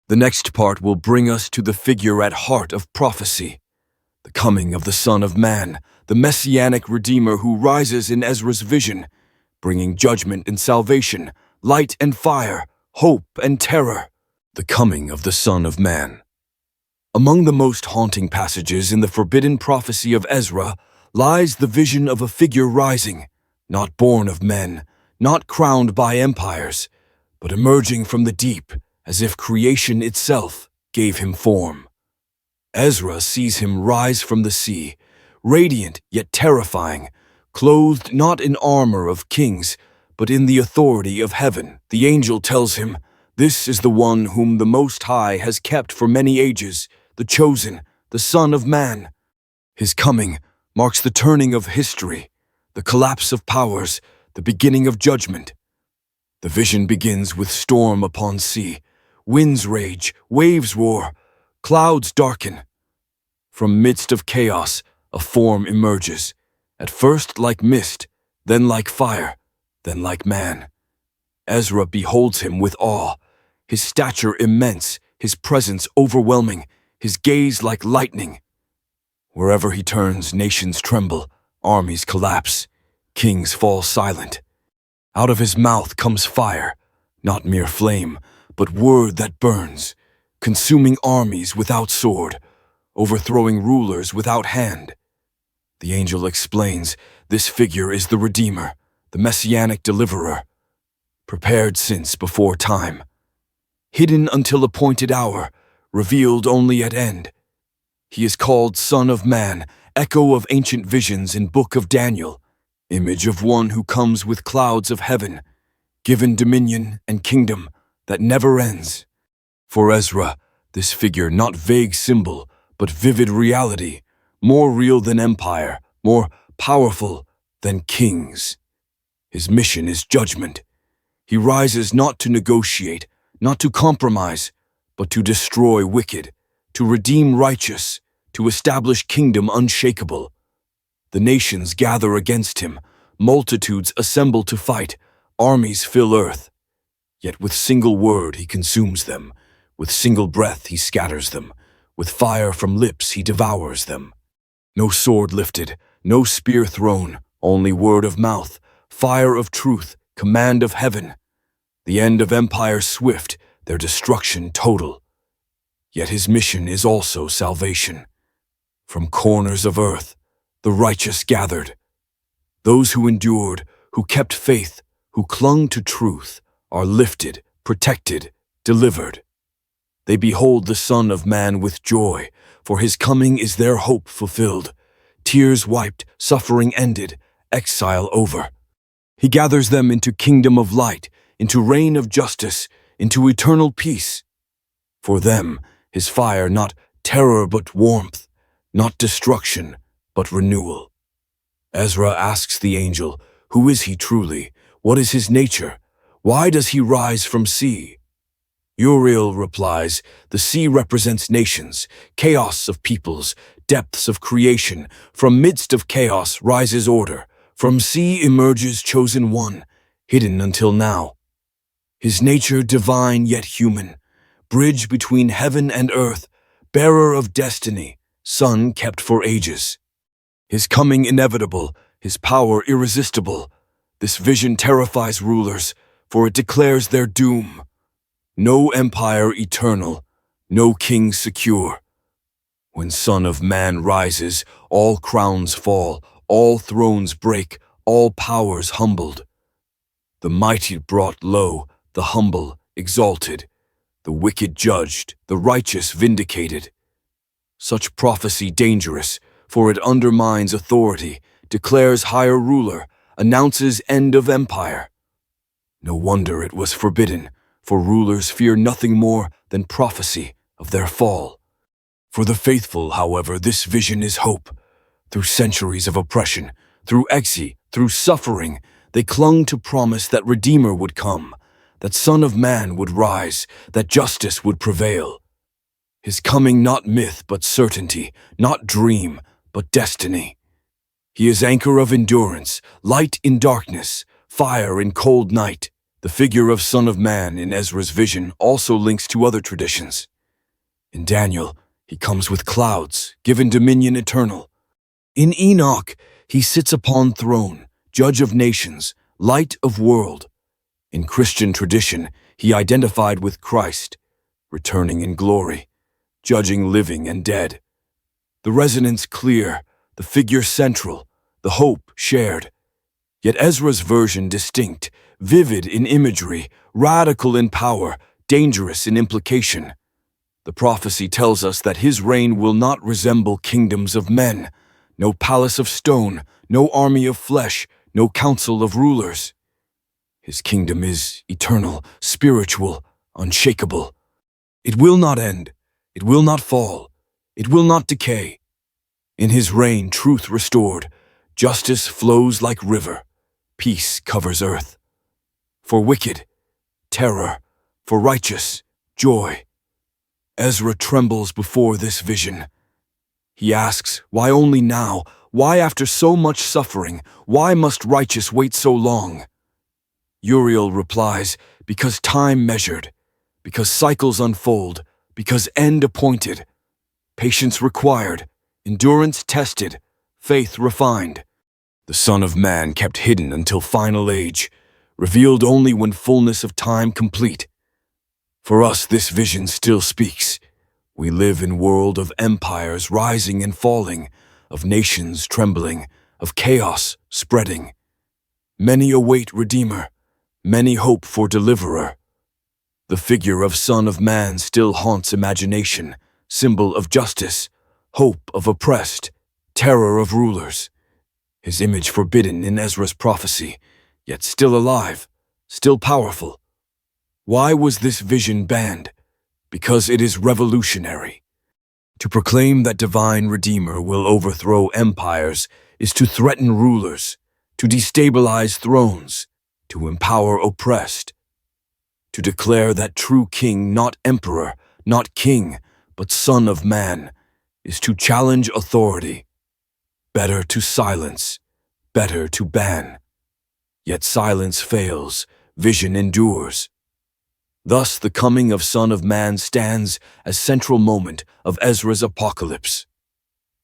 The next part will bring us to the figure at heart of prophecy, the coming of the Son of Man, the messianic Redeemer who rises in Ezra's vision, bringing judgment and salvation, light and fire, hope and terror. The coming of the Son of Man. Among the most haunting passages in the forbidden prophecy of Ezra lies the vision of a figure rising, not born of men, not crowned by empires, but emerging from the deep as if creation itself gave him form. Ezra sees him rise from the sea, radiant yet terrifying, clothed not in armor of kings, but in the authority of heaven. The angel tells him, "This is the one whom the Most High has kept for many ages, the chosen, the Son of Man." His coming marks the turning of history, the collapse of powers, the beginning of judgment. The vision begins with storm upon sea, winds rage, waves roar, clouds darken. From midst of chaos, a form emerges, at first like mist, then like fire, then like man. Ezra beholds him with awe, his stature immense, his presence overwhelming, his gaze like lightning. Wherever he turns, nations tremble, armies collapse, kings fall silent. Out of his mouth comes fire, not mere flame, but word that burns, consuming armies without sword, overthrowing rulers without hand. The angel explains, this figure is the Redeemer, the messianic deliverer, prepared since before time, hidden until appointed hour, revealed only at end. He is called Son of Man, echo of ancient visions in Book of Daniel, image of one who comes with clouds of heaven, given dominion and kingdom that never ends. For Ezra, this figure not vague symbol, but vivid reality, more real than empire, more powerful than kings. His mission is judgment. He rises not to negotiate, not to compromise, but to destroy wicked, to redeem righteous, to establish kingdom unshakable. The nations gather against him, multitudes assemble to fight, armies fill earth. Yet with single word he consumes them, with single breath he scatters them, with fire from lips he devours them. No sword lifted, no spear thrown, only word of mouth, fire of truth, command of heaven. The end of empire swift, their destruction total. Yet his mission is also salvation. From corners of earth, the righteous gathered. Those who endured, who kept faith, who clung to truth, are lifted, protected, delivered. They behold the Son of Man with joy, for his coming is their hope fulfilled. Tears wiped, suffering ended, exile over. He gathers them into kingdom of light, into reign of justice, into eternal peace. For them, his fire not terror but warmth, not destruction but renewal. Ezra asks the angel, who is he truly? What is his nature? Why does he rise from sea? Uriel replies, the sea represents nations, chaos of peoples, depths of creation. From midst of chaos rises order. From sea emerges chosen one, hidden until now. His nature divine yet human, bridge between heaven and earth, bearer of destiny, son kept for ages. His coming inevitable, his power irresistible. This vision terrifies rulers, for it declares their doom. No empire eternal, no king secure. When Son of Man rises, all crowns fall, all thrones break, all powers humbled. The mighty brought low, the humble exalted, the wicked judged, the righteous vindicated. Such prophecy dangerous, for it undermines authority, declares higher ruler, announces end of empire. No wonder it was forbidden, for rulers fear nothing more than prophecy of their fall. For the faithful, however, this vision is hope. Through centuries of oppression, through exile, through suffering, they clung to promise that Redeemer would come, that Son of Man would rise, that justice would prevail. His coming not myth but certainty, not dream but destiny. He is anchor of endurance, light in darkness, fire in cold night. The figure of Son of Man in Ezra's vision also links to other traditions. In Daniel, he comes with clouds, given dominion eternal. In Enoch, he sits upon throne, judge of nations, light of world. In Christian tradition, he identified with Christ, returning in glory, judging living and dead. The resonance clear, the figure central, the hope shared. Yet Ezra's version distinct, vivid in imagery, radical in power, dangerous in implication. The prophecy tells us that his reign will not resemble kingdoms of men, no palace of stone, no army of flesh, no council of rulers. His kingdom is eternal, spiritual, unshakable. It will not end, it will not fall, it will not decay. In his reign, truth restored, justice flows like river, peace covers earth. For wicked, terror, for righteous, joy. Ezra trembles before this vision. He asks, why only now? Why after so much suffering? Why must righteous wait so long? Uriel replies, because time measured, because cycles unfold, because end appointed, patience required, endurance tested, faith refined. The Son of Man kept hidden until final age, revealed only when fullness of time complete. For us, this vision still speaks. We live in a world of empires rising and falling, of nations trembling, of chaos spreading. Many await Redeemer, many hope for Deliverer. The figure of Son of Man still haunts imagination, symbol of justice, hope of oppressed, terror of rulers. His image forbidden in Ezra's prophecy, yet still alive, still powerful. Why was this vision banned? Because it is revolutionary. To proclaim that divine Redeemer will overthrow empires is to threaten rulers, to destabilize thrones, to empower oppressed. To declare that true king, not emperor, not king, but Son of Man, is to challenge authority. Better to silence, better to ban. Yet silence fails, vision endures. Thus the coming of Son of Man stands as central moment of Ezra's apocalypse.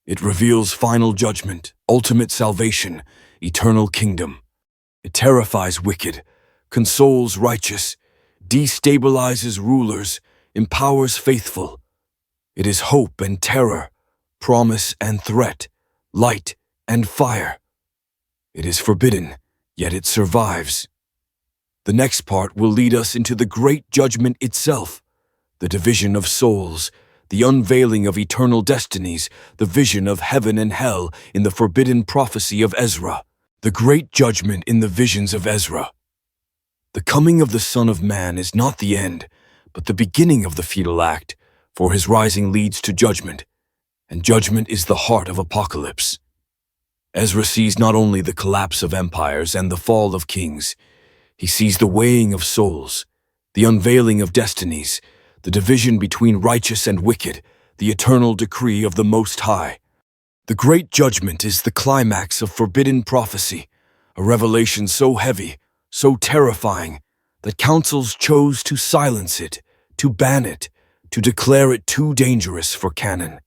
It reveals final judgment, ultimate salvation, eternal kingdom. It terrifies wicked, consoles righteous, destabilizes rulers, empowers faithful. It is hope and terror, promise and threat, light and fire. It is forbidden, yet it survives. The next part will lead us into the great judgment itself, the division of souls, the unveiling of eternal destinies, the vision of heaven and hell in the forbidden prophecy of Ezra, the great judgment in the visions of Ezra. The coming of the Son of Man is not the end, but the beginning of the final act, for his rising leads to judgment, and judgment is the heart of apocalypse. Ezra sees not only the collapse of empires and the fall of kings, he sees the weighing of souls, the unveiling of destinies, the division between righteous and wicked, the eternal decree of the Most High. The great judgment is the climax of forbidden prophecy, a revelation so heavy, so terrifying, that councils chose to silence it, to ban it, to declare it too dangerous for canon.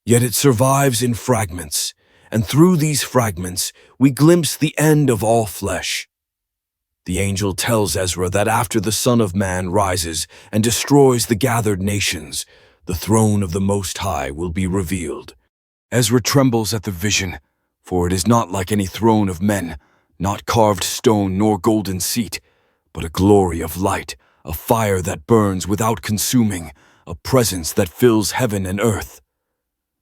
Yet it survives in fragments, and through these fragments we glimpse the end of all flesh. The angel tells Ezra that after the Son of Man rises and destroys the gathered nations, the throne of the Most High will be revealed. Ezra trembles at the vision, for it is not like any throne of men, not carved stone nor golden seat, but a glory of light, a fire that burns without consuming, a presence that fills heaven and earth.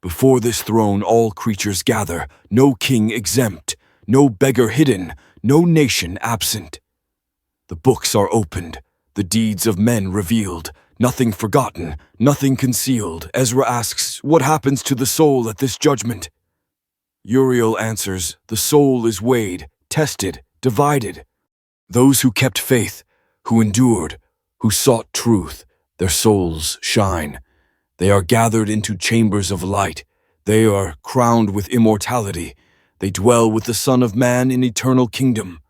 Before this throne all creatures gather, no king exempt, no beggar hidden, no nation absent. The books are opened, the deeds of men revealed, nothing forgotten, nothing concealed. Ezra asks, what happens to the soul at this judgment? Uriel answers, the soul is weighed, tested, divided. Those who kept faith, who endured, who sought truth, their souls shine. They are gathered into chambers of light. They are crowned with immortality. They dwell with the Son of Man in eternal kingdom.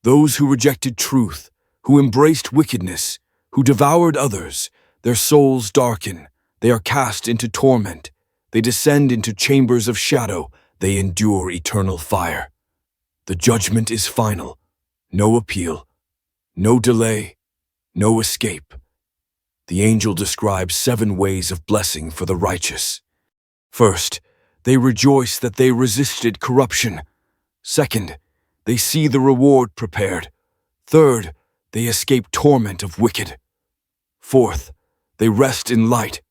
Those who rejected truth, who embraced wickedness, who devoured others, their souls darken. They are cast into torment. They descend into chambers of shadow. They endure eternal fire. The judgment is final. No appeal, no delay, no escape. The angel describes 7 ways of blessing for the righteous. First, they rejoice that they resisted corruption. Second, they see the reward prepared. Third, they escape torment of wicked. Fourth, they rest in light.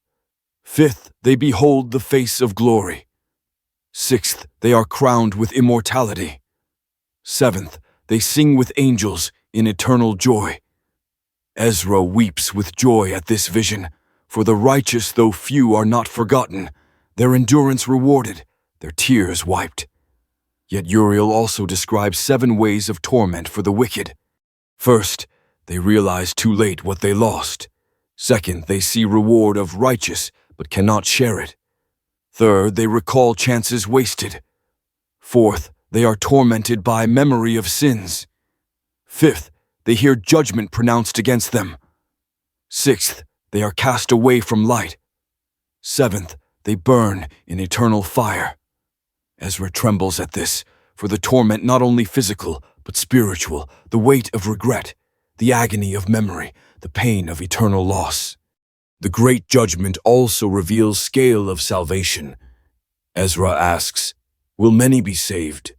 Fifth, they behold the face of glory. Sixth, they are crowned with immortality. Seventh, they sing with angels in eternal joy. Ezra weeps with joy at this vision, for the righteous, though few, are not forgotten, their endurance rewarded, their tears wiped. Yet Uriel also describes 7 ways of torment for the wicked. First, they realize too late what they lost. Second, they see reward of righteous but cannot share it. Third, they recall chances wasted. Fourth, they are tormented by memory of sins. Fifth, they hear judgment pronounced against them. Sixth, they are cast away from light. Seventh, they burn in eternal fire. Ezra trembles at this, for the torment not only physical, but spiritual, the weight of regret, the agony of memory, the pain of eternal loss. The great judgment also reveals scale of salvation. Ezra asks, will many be saved?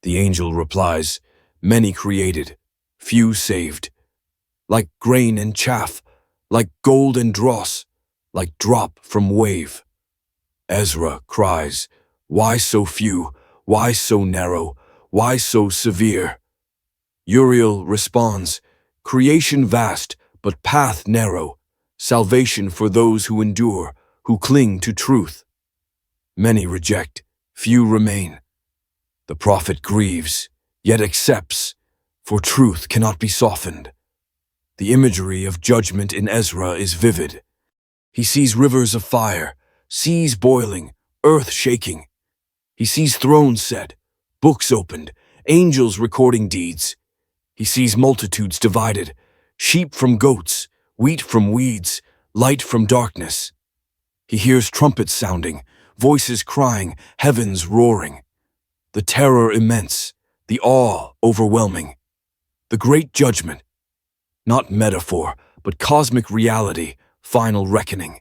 The angel replies, many created, few saved. Like grain and chaff, like gold and dross, like drop from wave. Ezra cries, why so few? Why so narrow? Why so severe? Uriel responds, creation vast, but path narrow, salvation for those who endure, who cling to truth. Many reject, few remain. The prophet grieves, yet accepts, for truth cannot be softened. The imagery of judgment in Ezra is vivid. He sees rivers of fire, seas boiling, earth shaking. He sees thrones set, books opened, angels recording deeds. He sees multitudes divided, sheep from goats, wheat from weeds, light from darkness. He hears trumpets sounding, voices crying, heavens roaring. The terror immense, the awe overwhelming. The great judgment, not metaphor, but cosmic reality, final reckoning.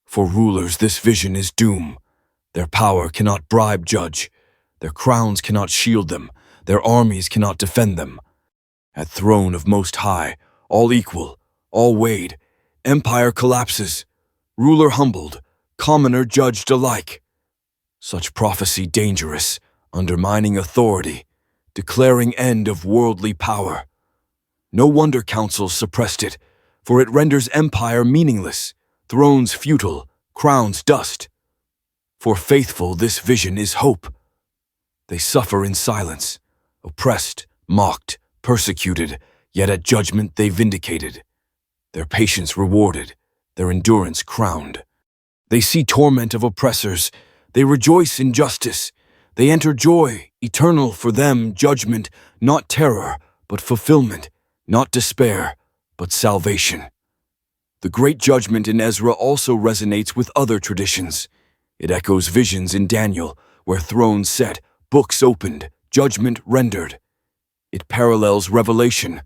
For rulers, this vision is doom. Their power cannot bribe judge. Their crowns cannot shield them. Their armies cannot defend them. At throne of Most High, all equal, all weighed, empire collapses, ruler humbled, commoner judged alike. Such prophecy dangerous, undermining authority, declaring end of worldly power. No wonder councils suppressed it, for it renders empire meaningless, thrones futile, crowns dust. For faithful, this vision is hope. They suffer in silence, oppressed, mocked, persecuted, yet at judgment they vindicated. Their patience rewarded, their endurance crowned. They see torment of oppressors, they rejoice in justice. They enter joy, eternal for them judgment, not terror, but fulfillment, not despair, but salvation. The great judgment in Ezra also resonates with other traditions. It echoes visions in Daniel, where thrones set, books opened, judgment rendered. It parallels Revelation,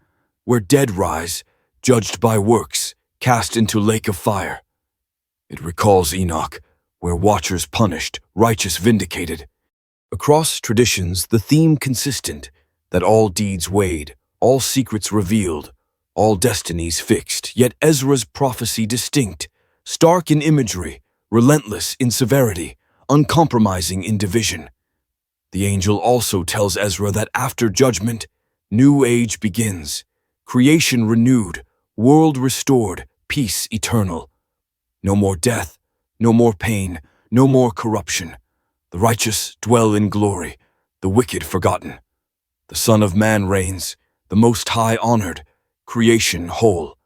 where dead rise, judged by works, cast into lake of fire. It recalls Enoch, where watchers punished, righteous vindicated. Across traditions, the theme consistent, that all deeds weighed, all secrets revealed, all destinies fixed, yet Ezra's prophecy distinct, stark in imagery, relentless in severity, uncompromising in division. The angel also tells Ezra that after judgment, new age begins, creation renewed, world restored, peace eternal. No more death, no more pain, no more corruption. The righteous dwell in glory, the wicked forgotten. The Son of Man reigns, the Most High honored, creation whole.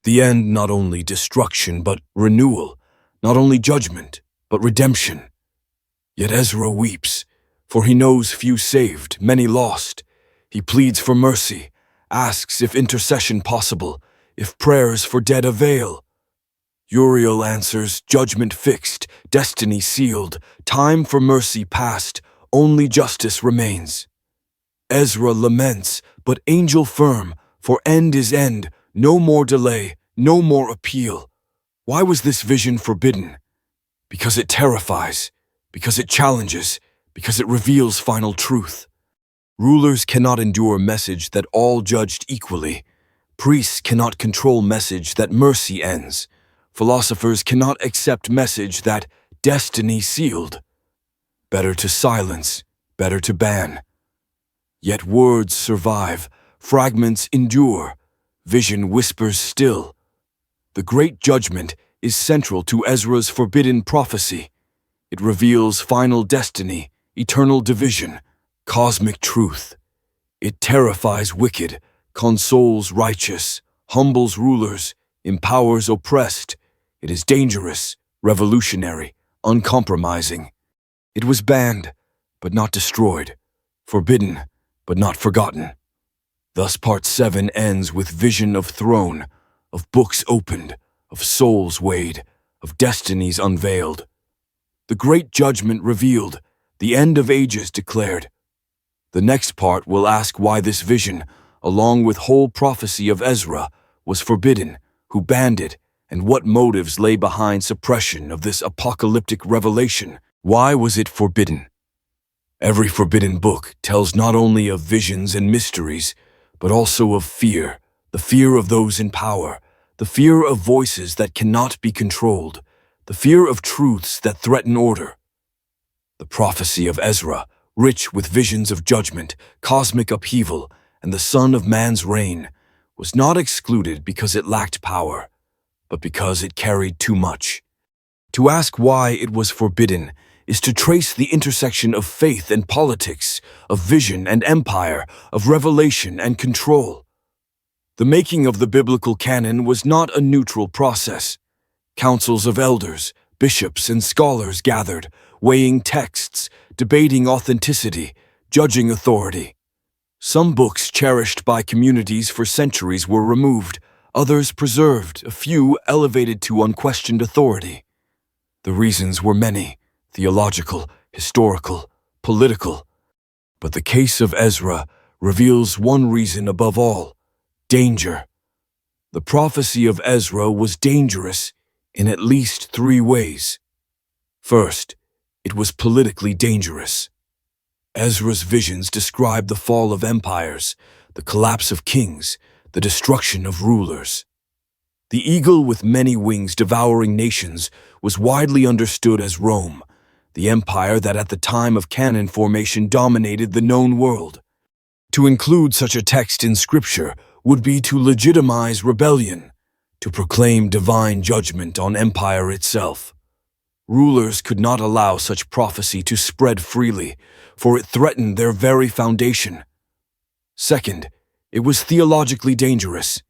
The end not only destruction but renewal, not only judgment but redemption. Yet Ezra weeps, for he knows few saved, many lost. He pleads for mercy, asks if intercession possible, if prayers for dead avail. Uriel answers, judgment fixed, destiny sealed, time for mercy past, only justice remains. Ezra laments, but angel firm, for end is end, no more delay, no more appeal. Why was this vision forbidden? Because it terrifies, because it challenges, because it reveals final truth. Rulers cannot endure message that all judged equally. Priests cannot control message that mercy ends. Philosophers cannot accept message that destiny sealed. Better to silence, better to ban. Yet words survive, fragments endure, vision whispers still. The great judgment is central to Ezra's forbidden prophecy. It reveals final destiny, eternal division, cosmic truth. It terrifies wicked, consoles righteous, humbles rulers, empowers oppressed. It is dangerous, revolutionary, uncompromising. It was banned, but not destroyed, forbidden, but not forgotten. Thus part 7 ends with vision of throne, of books opened, of souls weighed, of destinies unveiled. The great judgment revealed, the end of ages declared. The next part will ask why this vision, along with whole prophecy of Ezra, was forbidden, who banned it, and what motives lay behind suppression of this apocalyptic revelation. Why was it forbidden? Every forbidden book tells not only of visions and mysteries, but also of fear, the fear of those in power, the fear of voices that cannot be controlled, the fear of truths that threaten order. The prophecy of Ezra, rich with visions of judgment, cosmic upheaval, and the Son of Man's reign, was not excluded because it lacked power, but because it carried too much. To ask why it was forbidden is to trace the intersection of faith and politics, of vision and empire, of revelation and control. The making of the biblical canon was not a neutral process. Councils of elders, bishops, and scholars gathered, weighing texts, debating authenticity, judging authority. Some books cherished by communities for centuries were removed, others preserved, a few elevated to unquestioned authority. The reasons were many: theological, historical, political. But the case of Ezra reveals one reason above all: danger. The prophecy of Ezra was dangerous in at least 3 ways. First, it was politically dangerous. Ezra's visions describe the fall of empires, the collapse of kings, the destruction of rulers. The eagle with many wings devouring nations was widely understood as Rome, the empire that at the time of canon formation dominated the known world. To include such a text in Scripture would be to legitimize rebellion, to proclaim divine judgment on empire itself. Rulers could not allow such prophecy to spread freely, for it threatened their very foundation. Second, it was theologically dangerous.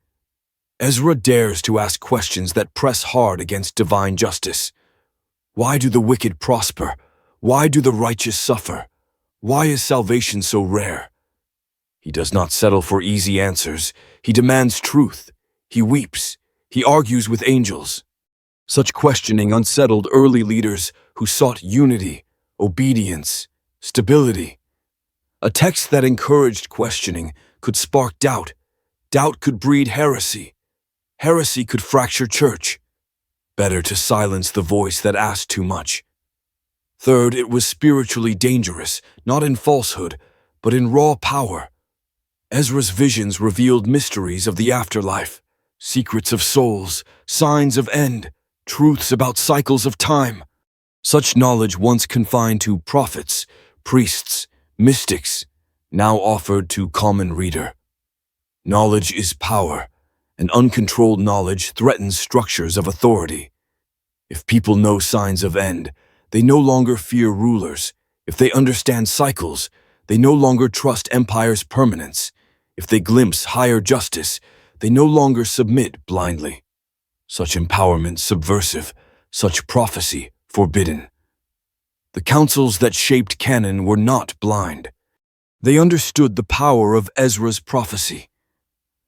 Ezra dares to ask questions that press hard against divine justice. Why do the wicked prosper? Why do the righteous suffer? Why is salvation so rare? He does not settle for easy answers. He demands truth. He weeps. He argues with angels. Such questioning unsettled early leaders who sought unity, obedience, stability. A text that encouraged questioning could spark doubt. Doubt could breed heresy. Heresy could fracture church. Better to silence the voice that asked too much. Third, it was spiritually dangerous, not in falsehood, but in raw power. Ezra's visions revealed mysteries of the afterlife, secrets of souls, signs of end, truths about cycles of time. Such knowledge once confined to prophets, priests, mystics, now offered to common reader. Knowledge is power, and uncontrolled knowledge threatens structures of authority. If people know signs of end, they no longer fear rulers. If they understand cycles, they no longer trust empire's permanence. If they glimpse higher justice, they no longer submit blindly. Such empowerment subversive, such prophecy forbidden. The councils that shaped canon were not blind. They understood the power of Ezra's prophecy.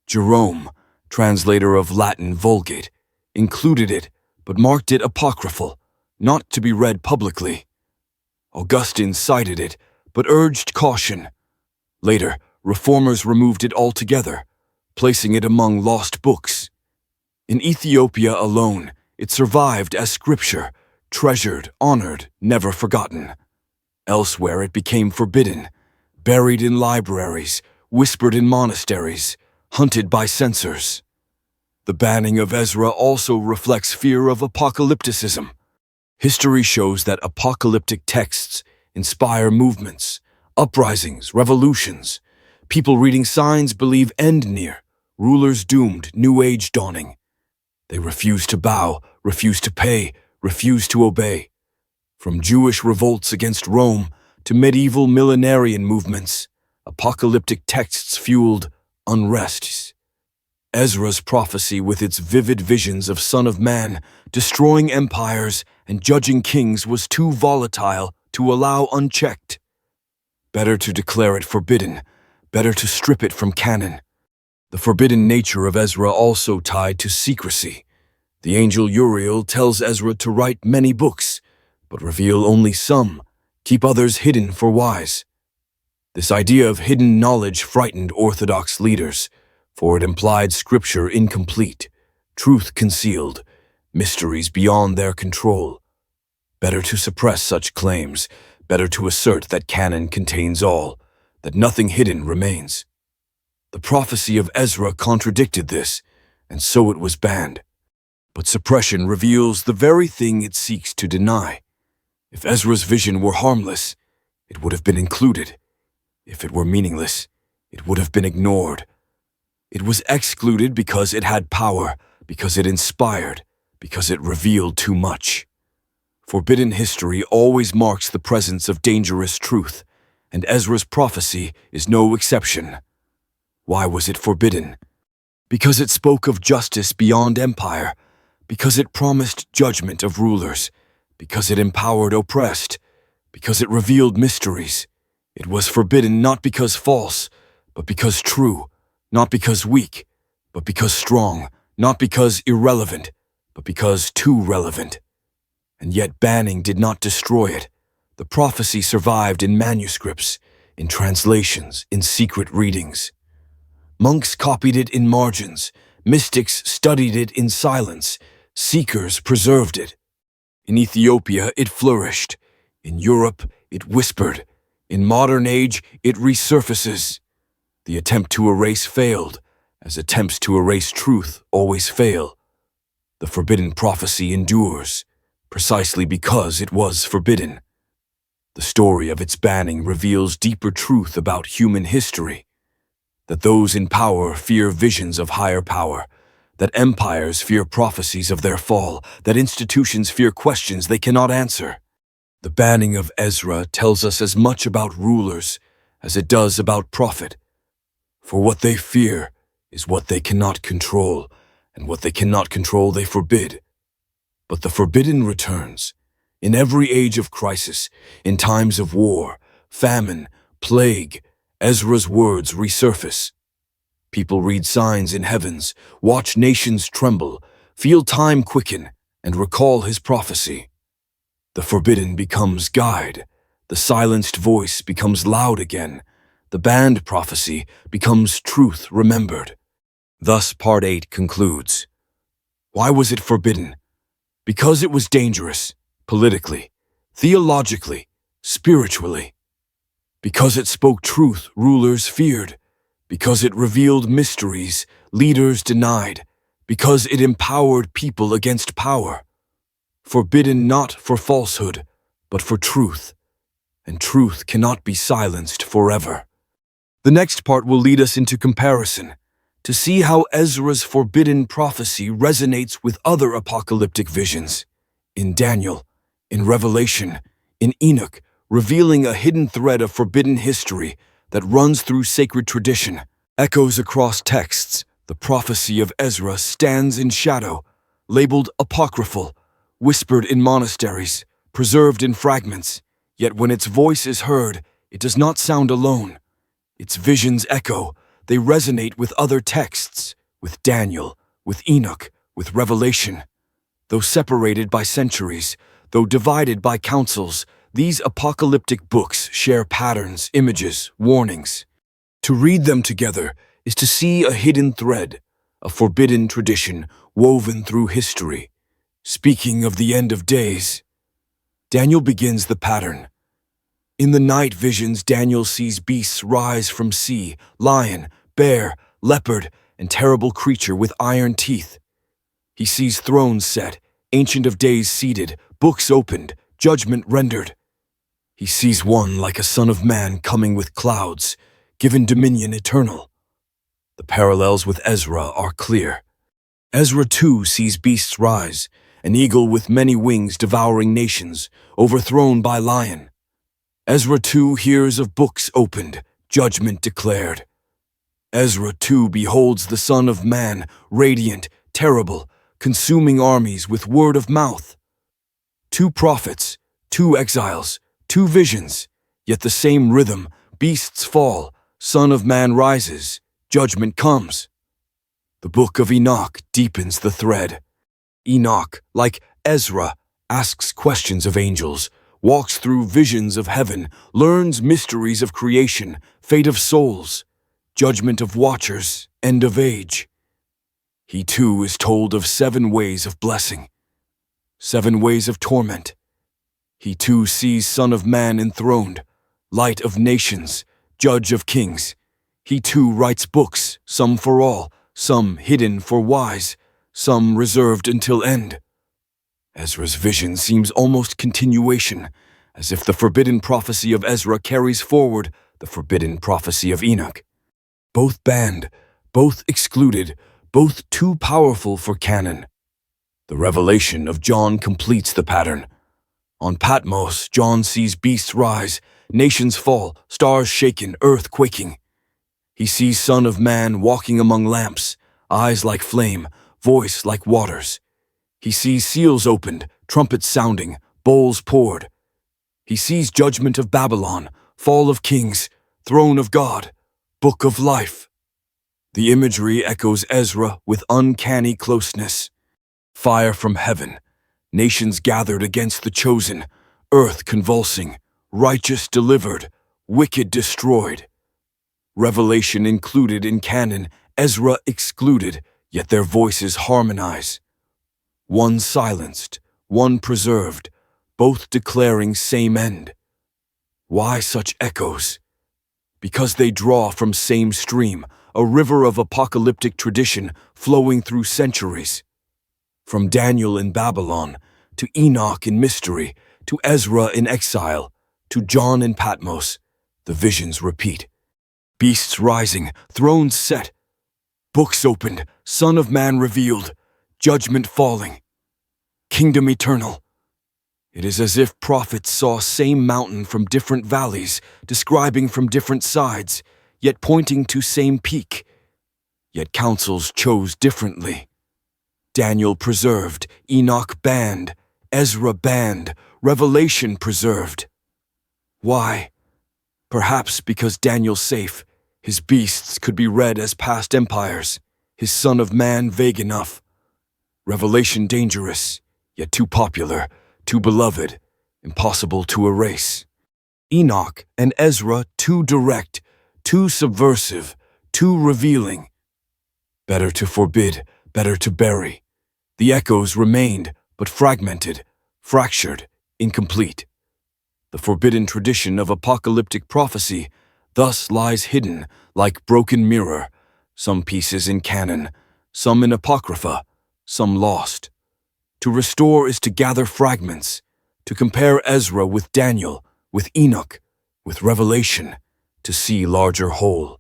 Jerome, translator of Latin Vulgate, included it, but marked it apocryphal, not to be read publicly. Augustine cited it, but urged caution. Later, reformers removed it altogether, placing it among lost books. In Ethiopia alone, it survived as scripture, treasured, honored, never forgotten. Elsewhere it became forbidden, buried in libraries, whispered in monasteries, hunted by censors. The banning of Ezra also reflects fear of apocalypticism. History shows that apocalyptic texts inspire movements, uprisings, revolutions. People reading signs believe end near, rulers doomed, new age dawning. They refuse to bow, refuse to pay, refuse to obey. From Jewish revolts against Rome to medieval millenarian movements, apocalyptic texts fueled unrests. Ezra's prophecy, with its vivid visions of Son of Man, destroying empires and judging kings, was too volatile to allow unchecked. Better to declare it forbidden, better to strip it from canon. The forbidden nature of Ezra also tied to secrecy. The angel Uriel tells Ezra to write many books, but reveal only some, keep others hidden for wise. This idea of hidden knowledge frightened Orthodox leaders, for it implied scripture incomplete, truth concealed, mysteries beyond their control. Better to suppress such claims, better to assert that canon contains all, that nothing hidden remains. The prophecy of Ezra contradicted this, and so it was banned. But suppression reveals the very thing it seeks to deny. If Ezra's vision were harmless, it would have been included. If it were meaningless, it would have been ignored. It was excluded because it had power, because it inspired, because it revealed too much. Forbidden history always marks the presence of dangerous truth, and Ezra's prophecy is no exception. Why was it forbidden? Because it spoke of justice beyond empire, because it promised judgment of rulers, because it empowered oppressed, because it revealed mysteries. It was forbidden not because false, but because true, not because weak, but because strong, not because irrelevant, but because too relevant. And yet banning did not destroy it. The prophecy survived in manuscripts, in translations, in secret readings. Monks copied it in margins, mystics studied it in silence, seekers preserved it. In Ethiopia it flourished, in Europe it whispered, in modern age it resurfaces. The attempt to erase failed, as attempts to erase truth always fail. The forbidden prophecy endures, precisely because it was forbidden. The story of its banning reveals deeper truth about human history, that those in power fear visions of higher power, that empires fear prophecies of their fall, that institutions fear questions they cannot answer. The banning of Ezra tells us as much about rulers as it does about prophet. For what they fear is what they cannot control, and what they cannot control they forbid. But the forbidden returns. In every age of crisis, in times of war, famine, plague, Ezra's words resurface. People read signs in heavens, watch nations tremble, feel time quicken, and recall his prophecy. The forbidden becomes guide, the silenced voice becomes loud again, the banned prophecy becomes truth remembered. Thus Part 8 concludes. Why was it forbidden? Because it was dangerous, politically, theologically, spiritually. Because it spoke truth rulers feared. Because it revealed mysteries leaders denied. Because it empowered people against power. forbidden not for falsehood, but for truth, and truth cannot be silenced forever. The next part will lead us into comparison, to see how Ezra's forbidden prophecy resonates with other apocalyptic visions, in Daniel, in Revelation, in Enoch, revealing a hidden thread of forbidden history that runs through sacred tradition. Echoes across texts, the prophecy of Ezra stands in shadow, labeled apocryphal, whispered in monasteries, preserved in fragments. Yet when its voice is heard, it does not sound alone. Its visions echo, they resonate with other texts, with Daniel, with Enoch, with Revelation. Though separated by centuries, though divided by councils, these apocalyptic books share patterns, images, warnings. To read them together is to see a hidden thread, a forbidden tradition woven through history. Speaking of the end of days, Daniel begins the pattern. In the night visions, Daniel sees beasts rise from sea, lion, bear, leopard, and terrible creature with iron teeth. He sees thrones set, Ancient of Days seated, books opened, judgment rendered. He sees one like a son of man coming with clouds, given dominion eternal. The parallels with Ezra are clear. Ezra too sees beasts rise, an eagle with many wings devouring nations, overthrown by lion. Ezra too hears of books opened, judgment declared. Ezra too beholds the Son of Man, radiant, terrible, consuming armies with word of mouth. Two prophets, two exiles, two visions, yet the same rhythm, beasts fall, Son of Man rises, judgment comes. The book of Enoch deepens the thread. Enoch, like Ezra, asks questions of angels, walks through visions of heaven, learns mysteries of creation, fate of souls, judgment of watchers, end of age. He too is told of 7 ways of blessing, 7 ways of torment. He too sees Son of Man enthroned, light of nations, judge of kings. He too writes books, some for all, some hidden for wise, some reserved until end. Ezra's vision seems almost continuation, as if the forbidden prophecy of Ezra carries forward the forbidden prophecy of Enoch. Both banned, both excluded, both too powerful for canon. The revelation of John completes the pattern. On Patmos, John sees beasts rise, nations fall, stars shaken, earth quaking. He sees Son of Man walking among lamps, eyes like flame, voice like waters. He sees seals opened, trumpets sounding, bowls poured. He sees judgment of Babylon, fall of kings, throne of God, book of life. The imagery echoes Ezra with uncanny closeness. Fire from heaven, nations gathered against the chosen, earth convulsing, righteous delivered, wicked destroyed. Revelation included in canon, Ezra excluded, yet their voices harmonize. One silenced, one preserved, both declaring same end. Why such echoes? Because they draw from same stream, a river of apocalyptic tradition flowing through centuries. From Daniel in Babylon, to Enoch in mystery, to Ezra in exile, to John in Patmos, the visions repeat. Beasts rising, thrones set, books opened, Son of Man revealed, judgment falling, kingdom eternal. It is as if prophets saw same mountain from different valleys, describing from different sides, yet pointing to same peak. Yet councils chose differently. Daniel preserved, Enoch banned, Ezra banned, Revelation preserved. Why? Perhaps because Daniel's safe, his beasts could be read as past empires, his Son of Man vague enough. Revelation dangerous, yet too popular, too beloved, impossible to erase. Enoch and Ezra too direct, too subversive, too revealing. Better to forbid, better to bury. The echoes remained, but fragmented, fractured, incomplete. The forbidden tradition of apocalyptic prophecy thus lies hidden like broken mirror, some pieces in canon, some in apocrypha, some lost. To restore is to gather fragments, to compare Ezra with Daniel, with Enoch, with Revelation, to see larger whole.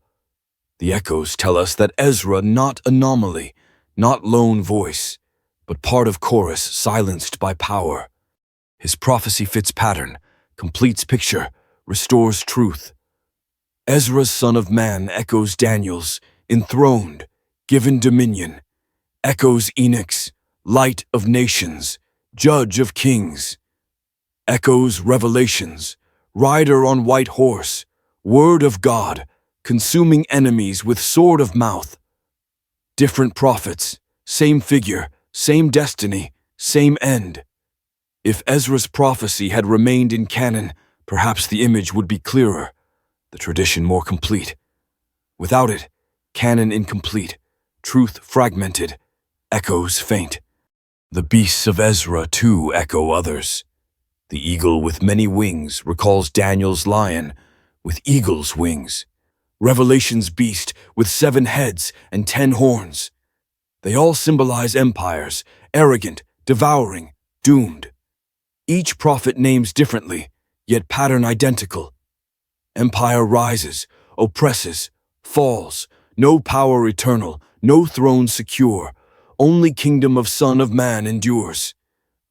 The echoes tell us that Ezra not anomaly, not lone voice, but part of chorus silenced by power. His prophecy fits pattern, completes picture, restores truth. Ezra's son of man echoes Daniel's, enthroned, given dominion, echoes Enoch's, light of nations, judge of kings, echoes Revelation's, rider on white horse, word of God, consuming enemies with sword of mouth. Different prophets, same figure, same destiny, same end. If Ezra's prophecy had remained in canon, perhaps the image would be clearer, the tradition more complete. Without it, canon incomplete, truth fragmented, echoes faint. The beasts of Ezra, too, echo others. The eagle with many wings recalls Daniel's lion with eagle's wings. Revelation's beast with 7 heads and 10 horns. They all symbolize empires, arrogant, devouring, doomed. Each prophet names differently, yet pattern identical. Empire rises, oppresses, falls, no power eternal, no throne secure, only kingdom of Son of Man endures.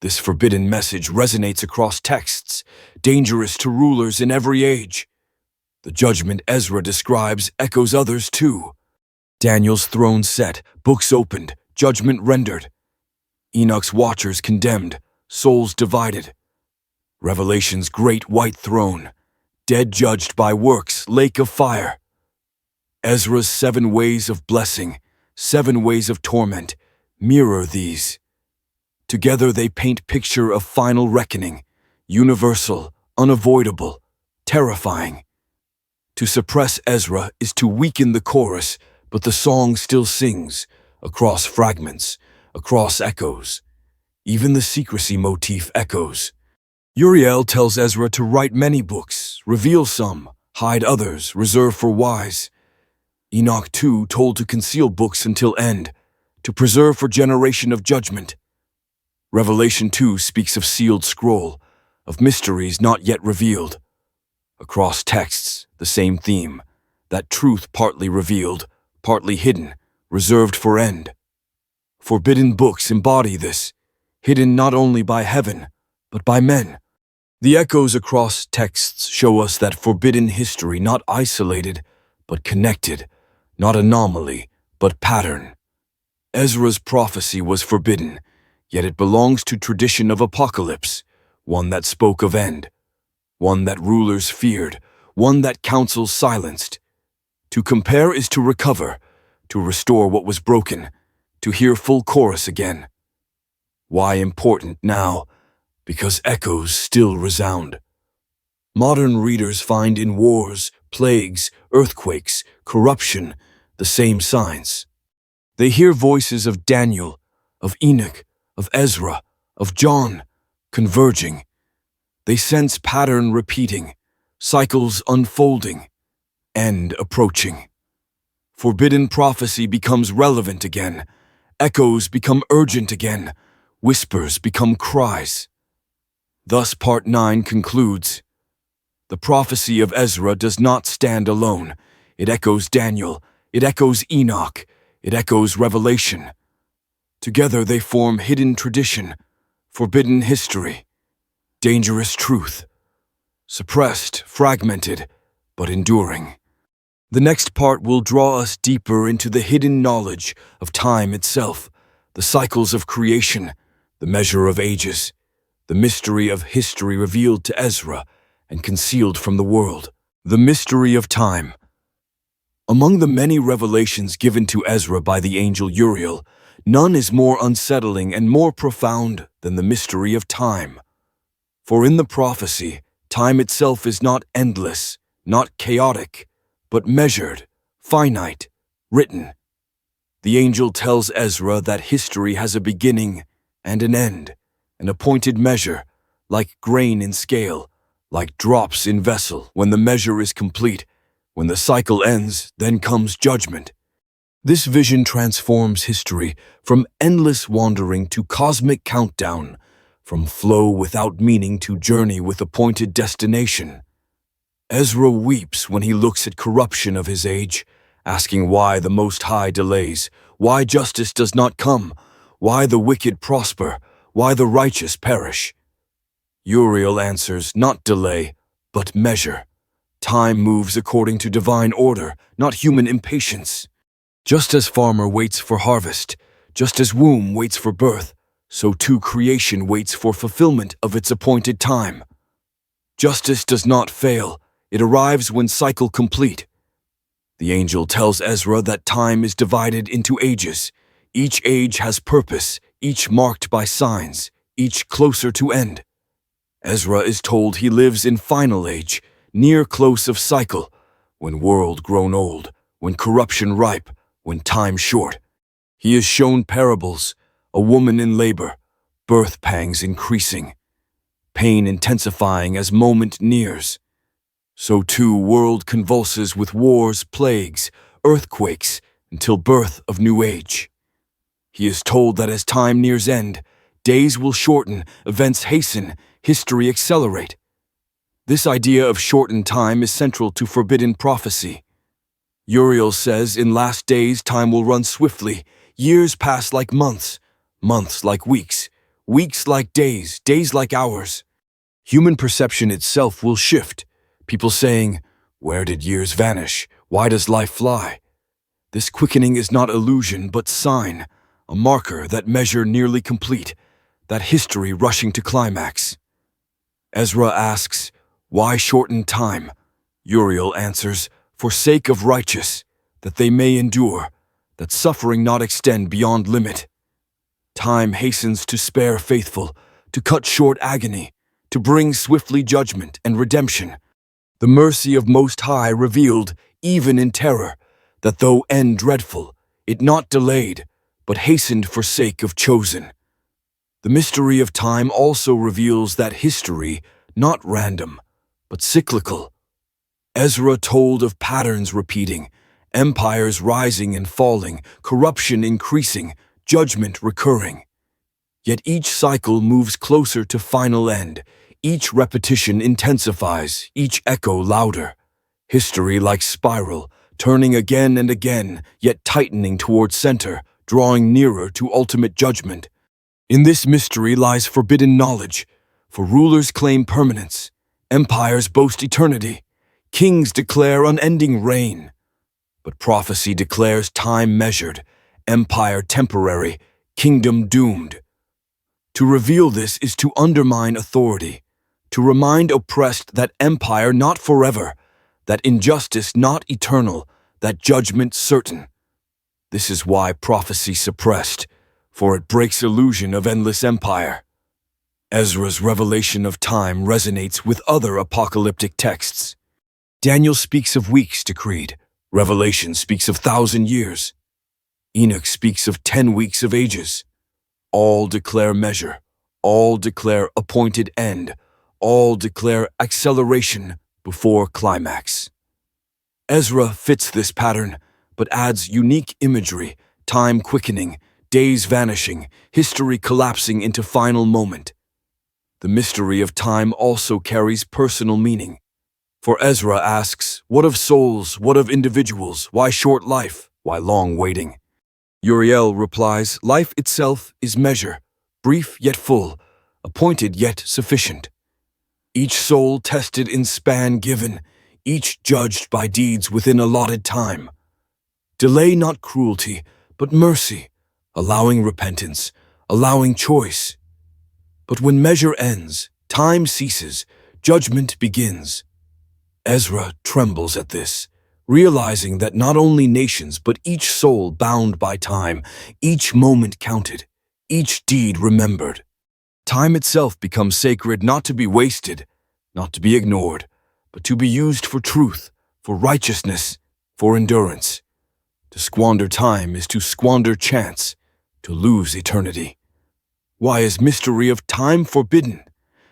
This forbidden message resonates across texts, dangerous to rulers in every age. The judgment Ezra describes echoes others too. Daniel's throne set, books opened, judgment rendered. Enoch's watchers condemned, souls divided. Revelation's great white throne, dead judged by works, lake of fire. Ezra's 7 ways of blessing, 7 ways of torment, mirror these. Together they paint picture of final reckoning, universal, unavoidable, terrifying. To suppress Ezra is to weaken the chorus, but the song still sings, across fragments, across echoes. Even the secrecy motif echoes. Uriel tells Ezra to write many books, reveal some, hide others, reserve for wise. Enoch too told to conceal books until end, to preserve for generation of judgment. Revelation 2 speaks of sealed scroll, of mysteries not yet revealed. Across texts, the same theme, that truth partly revealed, partly hidden, reserved for end. Forbidden books embody this, hidden not only by heaven, but by men. The echoes across texts show us that forbidden history not isolated, but connected, not anomaly, but pattern. Ezra's prophecy was forbidden, yet it belongs to tradition of apocalypse, one that spoke of end, one that rulers feared, one that councils silenced. To compare is to recover, to restore what was broken, to hear full chorus again. Why important now? Because echoes still resound. Modern readers find in wars, plagues, earthquakes, corruption, the same signs. They hear voices of Daniel, of Enoch, of Ezra, of John, converging. They sense pattern repeating, cycles unfolding, end approaching. Forbidden prophecy becomes relevant again, echoes become urgent again, whispers become cries. Thus Part 9 concludes. The prophecy of Ezra does not stand alone. It echoes Daniel, it echoes Enoch, it echoes Revelation. Together they form hidden tradition, forbidden history, dangerous truth, suppressed, fragmented, but enduring. The next part will draw us deeper into the hidden knowledge of time itself, the cycles of creation, the measure of ages, the mystery of history revealed to Ezra and concealed from the world, the mystery of time. Among the many revelations given to Ezra by the angel Uriel, none is more unsettling and more profound than the mystery of time. For in the prophecy, time itself is not endless, not chaotic, but measured, finite, written. The angel tells Ezra that history has a beginning and an end, an appointed measure, like grain in scale, like drops in vessel. When the measure is complete, when the cycle ends, then comes judgment. This vision transforms history from endless wandering to cosmic countdown, from flow without meaning to journey with appointed destination. Ezra weeps when he looks at corruption of his age, asking why the Most High delays, why justice does not come, why the wicked prosper, why the righteous perish. Uriel answers, not delay, but measure. Time moves according to divine order, not human impatience. Just as farmer waits for harvest, just as womb waits for birth, so too creation waits for fulfillment of its appointed time. Justice does not fail, it arrives when cycle complete. The angel tells Ezra that time is divided into ages. Each age has purpose, each marked by signs, each closer to end. Ezra is told he lives in final age, near close of cycle, when world grown old, when corruption ripe, when time short. He is shown parables, a woman in labor, birth pangs increasing, pain intensifying as moment nears. So too world convulses with wars, plagues, earthquakes, until birth of new age. He is told that as time nears end, days will shorten, events hasten, history accelerate. This idea of shortened time is central to forbidden prophecy. Uriel says in last days time will run swiftly, years pass like months, months like weeks, weeks like days, days like hours. Human perception itself will shift, people saying, where did years vanish? Why does life fly? This quickening is not illusion but sign, a marker that measure nearly complete, that history rushing to climax. Ezra asks, why shorten time? Uriel answers, for sake of righteous, that they may endure, that suffering not extend beyond limit. Time hastens to spare faithful, to cut short agony, to bring swiftly judgment and redemption. The mercy of Most High revealed, even in terror, that though end dreadful, it not delayed, but hastened for sake of chosen. The mystery of time also reveals that history, not random, but cyclical. Ezra told of patterns repeating, empires rising and falling, corruption increasing, judgment recurring. Yet each cycle moves closer to final end, each repetition intensifies, each echo louder. History like spiral, turning again and again, yet tightening toward center, drawing nearer to ultimate judgment. In this mystery lies forbidden knowledge, for rulers claim permanence, empires boast eternity, kings declare unending reign. But prophecy declares time measured, empire temporary, kingdom doomed. To reveal this is to undermine authority, to remind oppressed that empire not forever, that injustice not eternal, that judgment certain. This is why prophecy suppressed, for it breaks illusion of endless empire. Ezra's revelation of time resonates with other apocalyptic texts. Daniel speaks of weeks decreed, Revelation speaks of 1,000 years, Enoch speaks of 10 weeks of ages. All declare measure, all declare appointed end, all declare acceleration before climax. Ezra fits this pattern, but adds unique imagery, time quickening, days vanishing, history collapsing into final moment. The mystery of time also carries personal meaning. For Ezra asks, what of souls, what of individuals, why short life, why long waiting? Uriel replies, life itself is measure, brief yet full, appointed yet sufficient. Each soul tested in span given, each judged by deeds within allotted time. Delay not cruelty, but mercy, allowing repentance, allowing choice. But when measure ends, time ceases, judgment begins. Ezra trembles at this, realizing that not only nations but each soul bound by time, each moment counted, each deed remembered. Time itself becomes sacred not to be wasted, not to be ignored, but to be used for truth, for righteousness, for endurance. To squander time is to squander chance, to lose eternity. Why is mystery of time forbidden?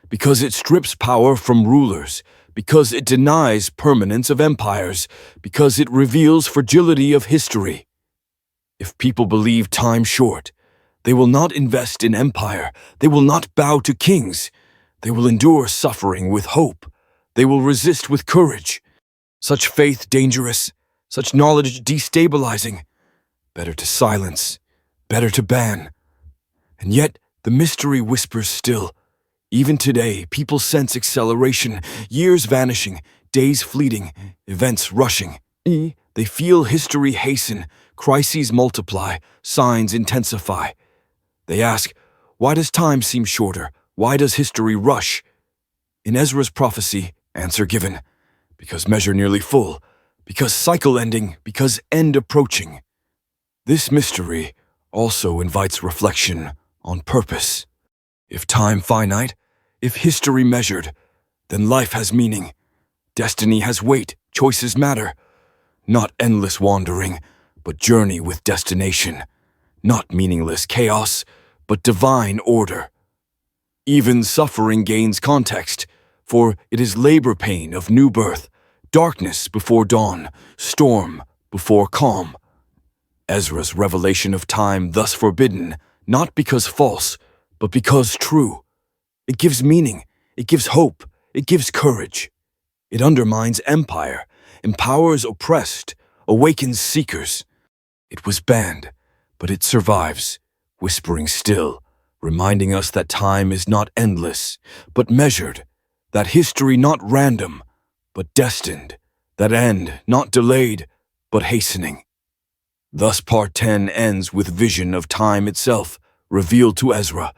Because it strips power from rulers, because it denies permanence of empires, because it reveals fragility of history. If people believe time short, they will not invest in empire. They will not bow to kings. They will endure suffering with hope. They will resist with courage. Such faith dangerous, such knowledge destabilizing. Better to silence, better to ban. And yet the mystery whispers still. Even today, people sense acceleration, years vanishing, days fleeting, events rushing. They feel history hasten, crises multiply, signs intensify. They ask, why does time seem shorter? Why does history rush? In Ezra's prophecy, answer given. Because measure nearly full, because cycle ending, because end approaching. This mystery also invites reflection on purpose. If time finite, if history measured, then life has meaning. Destiny has weight, choices matter. Not endless wandering, but journey with destination. Not meaningless chaos, but divine order. Even suffering gains context, for it is labor pain of new birth, darkness before dawn, storm before calm. Ezra's revelation of time thus forbidden, not because false, but because true. It gives meaning, it gives hope, it gives courage. It undermines empire, empowers oppressed, awakens seekers. It was banned, but it survives, whispering still, reminding us that time is not endless, but measured, that history not random, but destined, that end not delayed, but hastening. Thus Part 10 ends with vision of time itself, revealed to Ezra,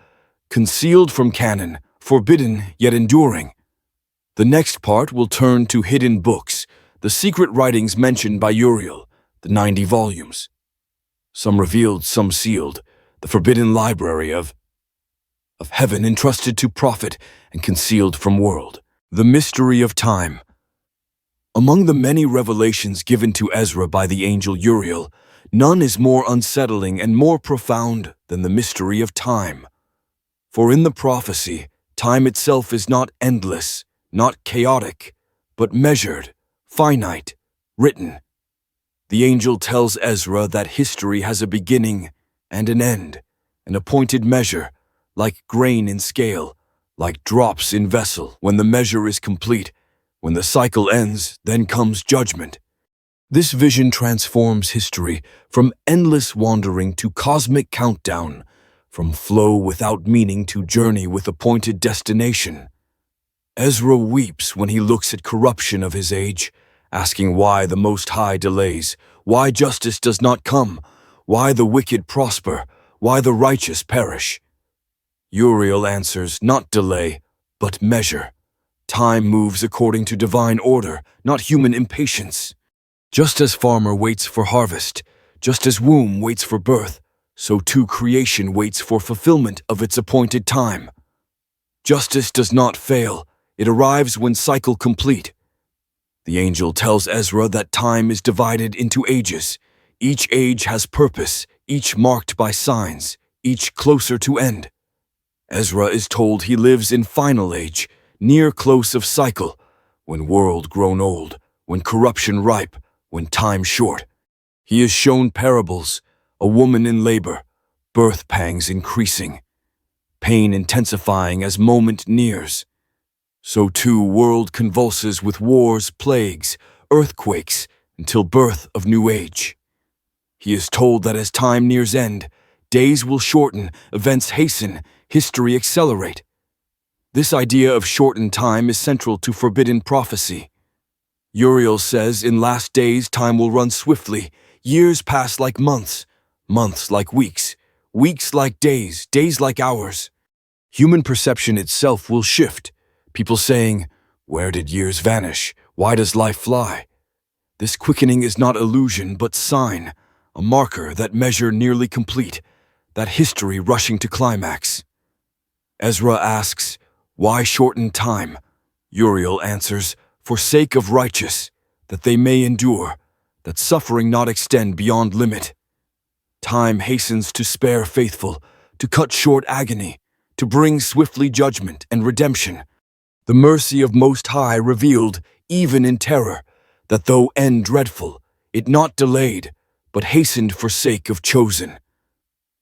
concealed from canon, forbidden yet enduring. The next part will turn to hidden books, the secret writings mentioned by Uriel, the 90 volumes. Some revealed, some sealed, the forbidden library of heaven entrusted to prophet and concealed from world. The mystery of time. Among the many revelations given to Ezra by the angel Uriel, none is more unsettling and more profound than the mystery of time. For in the prophecy, time itself is not endless, not chaotic, but measured, finite, written. The angel tells Ezra that history has a beginning and an end, an appointed measure, like grain in scale, like drops in vessel. When the measure is complete, when the cycle ends, then comes judgment. This vision transforms history from endless wandering to cosmic countdown, from flow without meaning to journey with appointed destination. Ezra weeps when he looks at corruption of his age, asking why the Most High delays, why justice does not come, why the wicked prosper, why the righteous perish. Uriel answers, not delay, but measure. Time moves according to divine order, not human impatience. Just as farmer waits for harvest, just as womb waits for birth, so too creation waits for fulfillment of its appointed time. Justice does not fail, it arrives when cycle complete. The angel tells Ezra that time is divided into ages. Each age has purpose, each marked by signs, each closer to end. Ezra is told he lives in final age, near close of cycle, when world grown old, when corruption ripe, when time short. He is shown parables, a woman in labor, birth pangs increasing, pain intensifying as moment nears. So too world convulses with wars, plagues, earthquakes, until birth of new age. He is told that as time nears end, days will shorten, events hasten, history accelerate. This idea of shortened time is central to forbidden prophecy. Uriel says in last days time will run swiftly, years pass like months, months like weeks, weeks like days, days like hours. Human perception itself will shift, people saying, where did years vanish? Why does life fly? This quickening is not illusion but sign, a marker that measure nearly complete, that history rushing to climax. Ezra asks, why shorten time? Uriel answers, for sake of righteous, that they may endure, that suffering not extend beyond limit. Time hastens to spare faithful, to cut short agony, to bring swiftly judgment and redemption. The mercy of Most High revealed, even in terror, that though end dreadful, it not delayed, but hastened for sake of chosen.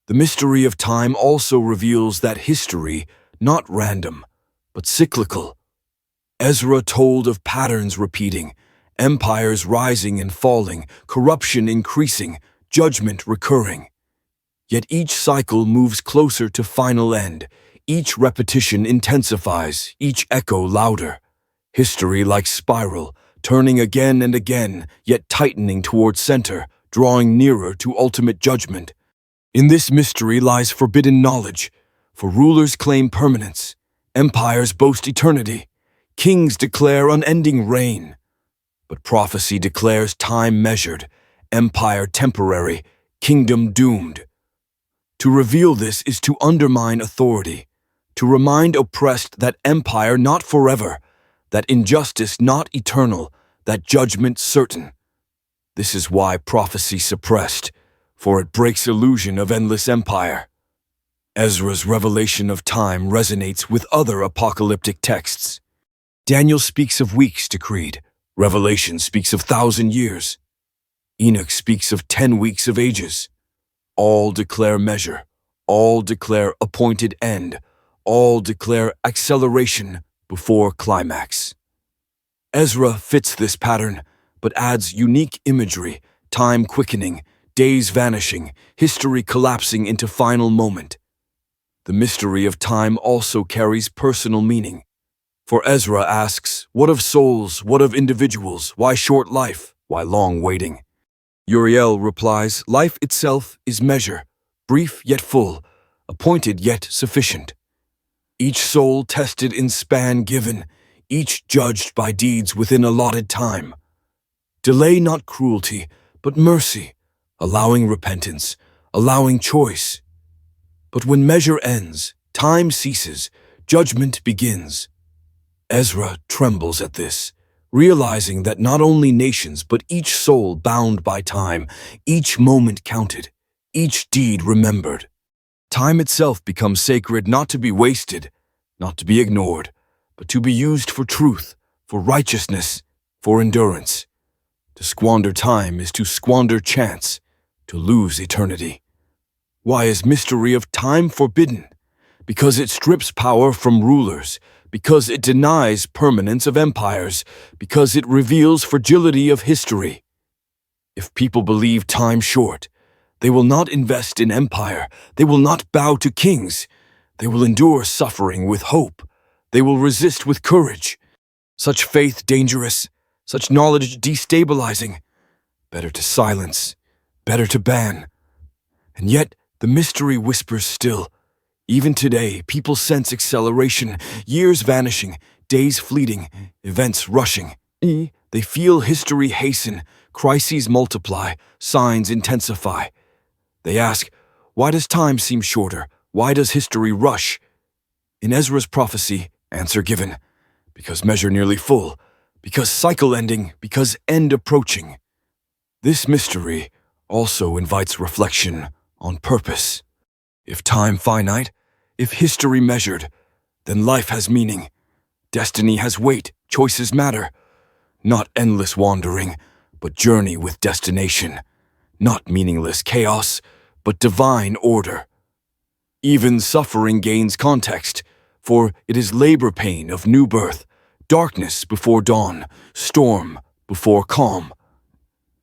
The mystery of time also reveals that history, not random, but cyclical. Ezra told of patterns repeating, empires rising and falling, corruption increasing, judgment recurring. Yet each cycle moves closer to final end. Each repetition intensifies, each echo louder. History like spiral, turning again and again, yet tightening toward center, drawing nearer to ultimate judgment. In this mystery lies forbidden knowledge, for rulers claim permanence, empires boast eternity, kings declare unending reign. But prophecy declares time measured, empire temporary, kingdom doomed. To reveal this is to undermine authority, to remind oppressed that empire not forever, that injustice not eternal, that judgment certain. This is why prophecy suppressed, for it breaks illusion of endless empire. Ezra's revelation of time resonates with other apocalyptic texts. Daniel speaks of weeks decreed. Revelation speaks of 1,000 years. Enoch speaks of 10 weeks of ages. All declare measure. All declare appointed end. All declare acceleration before climax. Ezra fits this pattern, but adds unique imagery, time quickening, days vanishing, history collapsing into final moment. The mystery of time also carries personal meaning. For Ezra asks, what of souls, what of individuals, why short life, why long waiting? Uriel replies, life itself is measure, brief yet full, appointed yet sufficient. Each soul tested in span given, each judged by deeds within allotted time. Delay not cruelty, but mercy, allowing repentance, allowing choice. But when measure ends, time ceases, judgment begins. Ezra trembles at this, realizing that not only nations but each soul bound by time, each moment counted, each deed remembered. Time itself becomes sacred not to be wasted, not to be ignored, but to be used for truth, for righteousness, for endurance. To squander time is to squander chance, to lose eternity. Why is mystery of time forbidden? Because it strips power from rulers, because it denies permanence of empires, because it reveals fragility of history. If people believe time short, they will not invest in empire, they will not bow to kings, they will endure suffering with hope, they will resist with courage. Such faith dangerous, such knowledge destabilizing. Better to silence, better to ban. And yet the mystery whispers still. Even today, people sense acceleration, years vanishing, days fleeting, events rushing. They feel history hasten, crises multiply, signs intensify. They ask, why does time seem shorter? Why does history rush? In Ezra's prophecy, answer given. Because measure nearly full, because cycle ending, because end approaching. This mystery also invites reflection on purpose. If time finite, if history measured, then life has meaning. Destiny has weight, choices matter. Not endless wandering, but journey with destination. Not meaningless chaos, but divine order. Even suffering gains context, for it is labor pain of new birth, darkness before dawn, storm before calm.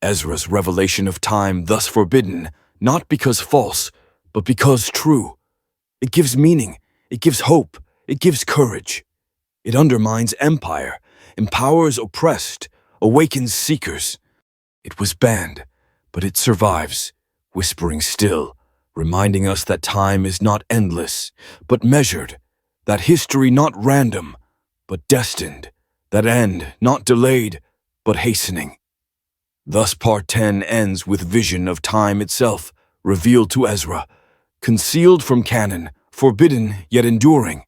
Ezra's revelation of time thus forbidden, not because false, but because true. It gives meaning, it gives hope, it gives courage. It undermines empire, empowers oppressed, awakens seekers. It was banned, but it survives, whispering still, reminding us that time is not endless, but measured, that history not random, but destined, that end not delayed, but hastening. Thus part 10 ends with vision of time itself, revealed to Ezra, concealed from canon, forbidden yet enduring.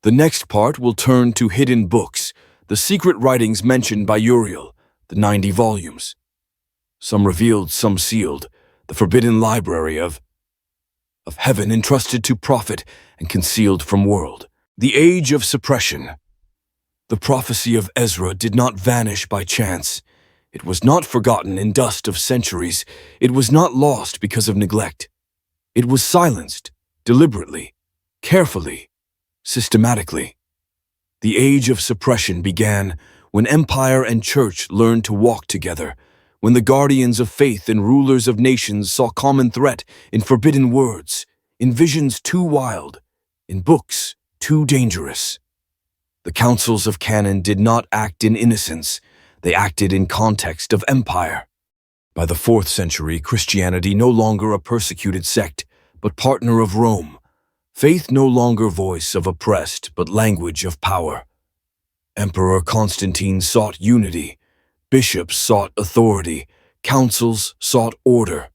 The next part will turn to hidden books, the secret writings mentioned by Uriel, the 90 volumes. Some revealed, some sealed, the forbidden library of heaven entrusted to prophet and concealed from world. The age of suppression. The prophecy of Ezra did not vanish by chance. It was not forgotten in dust of centuries. It was not lost because of neglect. It was silenced, deliberately, carefully, systematically. The age of suppression began when empire and church learned to walk together, when the guardians of faith and rulers of nations saw common threat in forbidden words, in visions too wild, in books too dangerous. The councils of canon did not act in innocence, they acted in context of empire. By the 4th century, Christianity no longer a persecuted sect, but partner of Rome. Faith no longer voice of oppressed, but language of power. Emperor Constantine sought unity, bishops sought authority, councils sought order.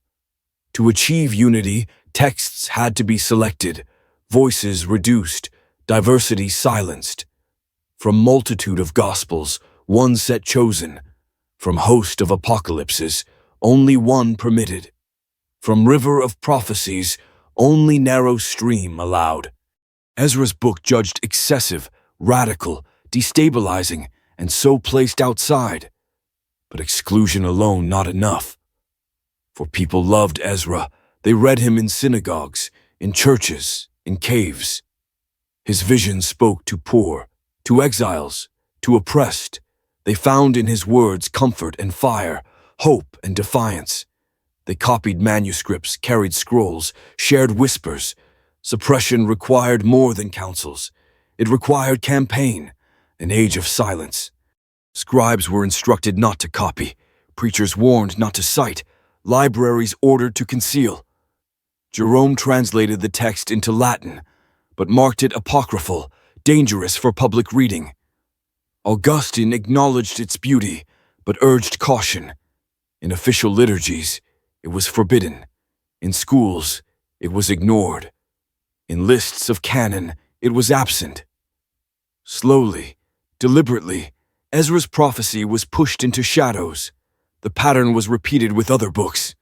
To achieve unity, texts had to be selected, voices reduced, diversity silenced. From multitude of gospels, one set chosen. From host of apocalypses, only one permitted. From river of prophecies, only narrow stream allowed. Ezra's book judged excessive, radical, destabilizing, and so placed outside. But exclusion alone not enough. For people loved Ezra, they read him in synagogues, in churches, in caves. His vision spoke to poor, to exiles, to oppressed. They found in his words comfort and fire, hope and defiance. They copied manuscripts, carried scrolls, shared whispers. Suppression required more than councils. It required campaign, an age of silence. Scribes were instructed not to copy, preachers warned not to cite, libraries ordered to conceal. Jerome translated the text into Latin, but marked it apocryphal, dangerous for public reading. Augustine acknowledged its beauty, but urged caution. In official liturgies, it was forbidden. In schools, it was ignored. In lists of canon, it was absent. Slowly, deliberately, Ezra's prophecy was pushed into shadows. The pattern was repeated with other books.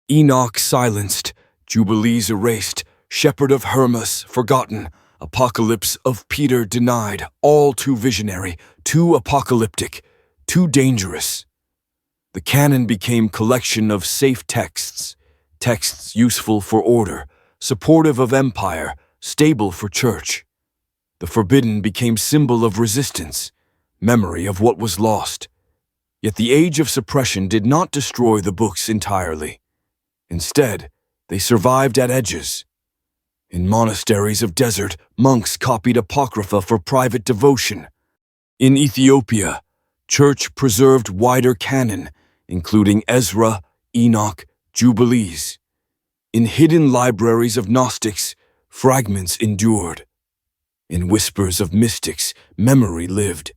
Enoch silenced, Jubilees erased, Shepherd of Hermas forgotten, Apocalypse of Peter denied, all too visionary, too apocalyptic, too dangerous. The canon became collection of safe texts, texts useful for order, supportive of empire, stable for church. The forbidden became symbol of resistance, memory of what was lost. Yet the age of suppression did not destroy the books entirely. Instead, they survived at edges. In monasteries of desert, monks copied apocrypha for private devotion. In Ethiopia, church preserved wider canon, including Ezra, Enoch, Jubilees. In hidden libraries of Gnostics, fragments endured. In whispers of mystics, memory lived.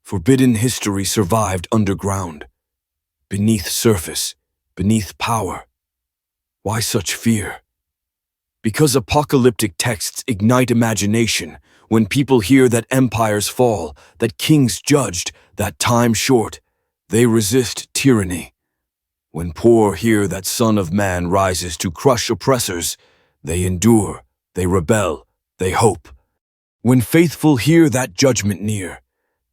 Forbidden history survived underground, beneath surface, beneath power. Why such fear? Because apocalyptic texts ignite imagination. When people hear that empires fall, that kings judged, that time short, they resist tyranny. When poor hear that Son of Man rises to crush oppressors, they endure, they rebel, they hope. When faithful hear that judgment near,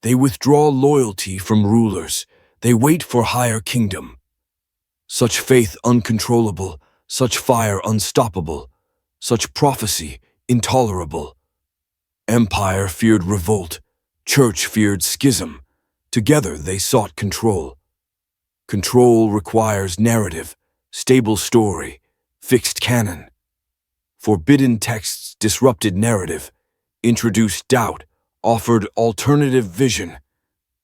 they withdraw loyalty from rulers, they wait for higher kingdom. Such faith uncontrollable, such fire unstoppable, such prophecy intolerable. Empire feared revolt, church feared schism. Together they sought control. Control requires narrative, stable story, fixed canon. Forbidden texts disrupted narrative, introduced doubt, offered alternative vision.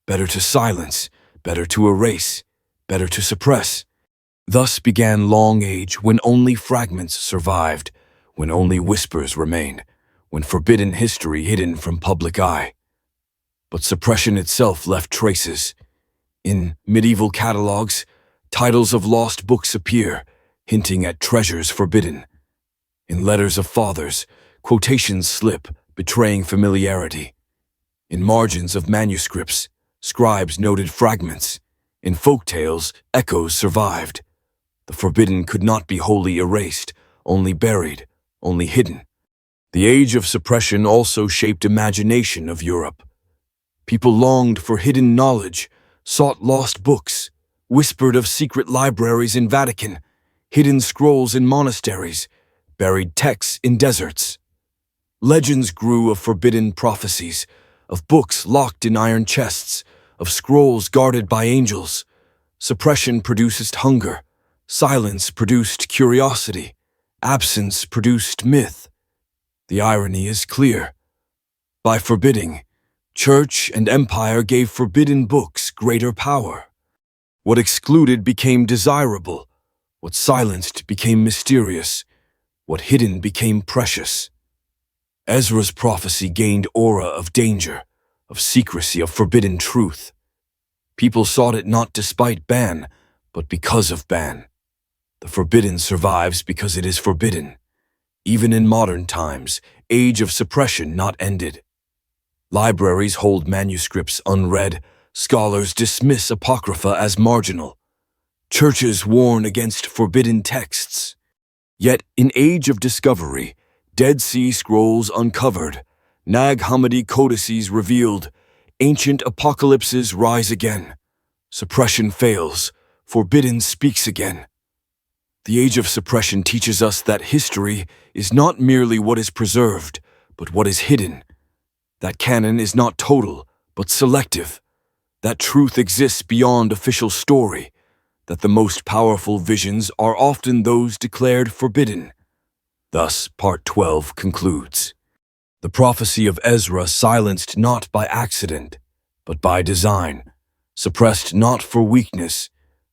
Better to silence, better to erase, better to suppress. Thus began long age when only fragments survived, when only whispers remained, when forbidden history hidden from public eye. But suppression itself left traces. In medieval catalogs, titles of lost books appear, hinting at treasures forbidden. In letters of fathers, quotations slip, betraying familiarity. In margins of manuscripts, scribes noted fragments. In folk tales, echoes survived. The forbidden could not be wholly erased, only buried, only hidden. The age of suppression also shaped imagination of Europe. People longed for hidden knowledge, sought lost books, whispered of secret libraries in Vatican, hidden scrolls in monasteries, buried texts in deserts. Legends grew of forbidden prophecies, of books locked in iron chests, of scrolls guarded by angels. Suppression produced hunger, silence produced curiosity, absence produced myth. The irony is clear. By forbidding, church and empire gave forbidden books greater power. What excluded became desirable, what silenced became mysterious, what hidden became precious. Ezra's prophecy gained aura of danger, of secrecy, of forbidden truth. People sought it not despite ban, but because of ban. The forbidden survives because it is forbidden. Even in modern times, age of suppression not ended. Libraries hold manuscripts unread, scholars dismiss Apocrypha as marginal. Churches warn against forbidden texts. Yet, in age of discovery, Dead Sea Scrolls uncovered, Nag Hammadi codices revealed, ancient apocalypses rise again. Suppression fails, forbidden speaks again. The age of suppression teaches us that history is not merely what is preserved, but what is hidden. That canon is not total, but selective. That truth exists beyond official story. That the most powerful visions are often those declared forbidden. Thus, Part 12 concludes. The prophecy of Ezra silenced not by accident, but by design, suppressed not for weakness,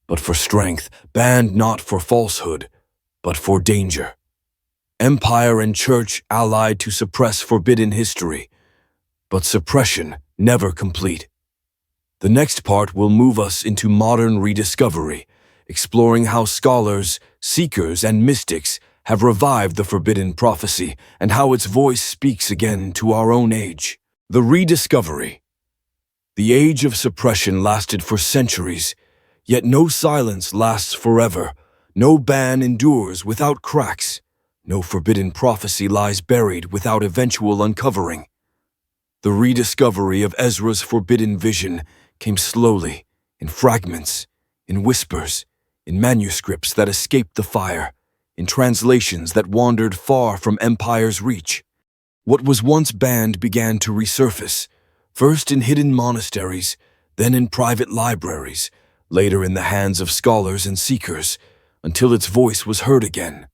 but for strength, banned not for falsehood, but for danger. Empire and church allied to suppress forbidden history, but suppression never complete. The next part will move us into modern rediscovery, exploring how scholars, seekers, and mystics have revived the forbidden prophecy and how its voice speaks again to our own age. The rediscovery. The age of suppression lasted for centuries, yet no silence lasts forever, no ban endures without cracks, no forbidden prophecy lies buried without eventual uncovering. The rediscovery of Ezra's forbidden vision came slowly, in fragments, in whispers, in manuscripts that escaped the fire, in translations that wandered far from empire's reach. What was once banned began to resurface, first in hidden monasteries, then in private libraries, later in the hands of scholars and seekers, until its voice was heard again.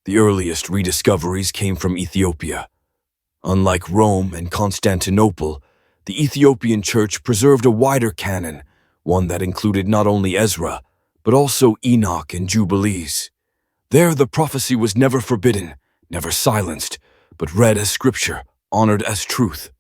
The earliest rediscoveries came from Ethiopia. Unlike Rome and Constantinople, the Ethiopian church preserved a wider canon, one that included not only Ezra, but also Enoch and Jubilees. There the prophecy was never forbidden, never silenced, but read as scripture, honored as truth.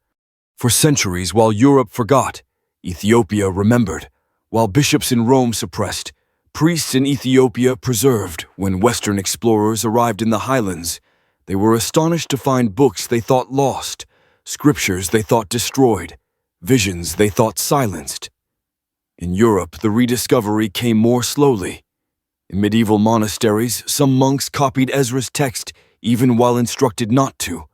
For centuries, while Europe forgot, Ethiopia remembered. While bishops in Rome suppressed, priests in Ethiopia preserved. When Western explorers arrived in the highlands, they were astonished to find books they thought lost, scriptures they thought destroyed, visions they thought silenced. In Europe, the rediscovery came more slowly. In medieval monasteries, some monks copied Ezra's text even while instructed not to.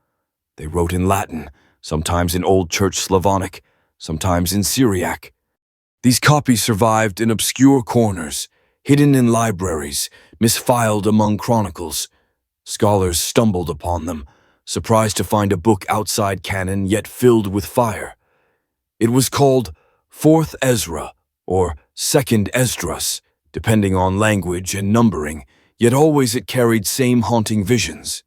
They wrote in Latin, sometimes in Old Church Slavonic, sometimes in Syriac. These copies survived in obscure corners, hidden in libraries, misfiled among chronicles. Scholars stumbled upon them, surprised to find a book outside canon yet filled with fire. It was called Fourth Ezra, or Second Esdras, depending on language and numbering, yet always it carried same haunting visions.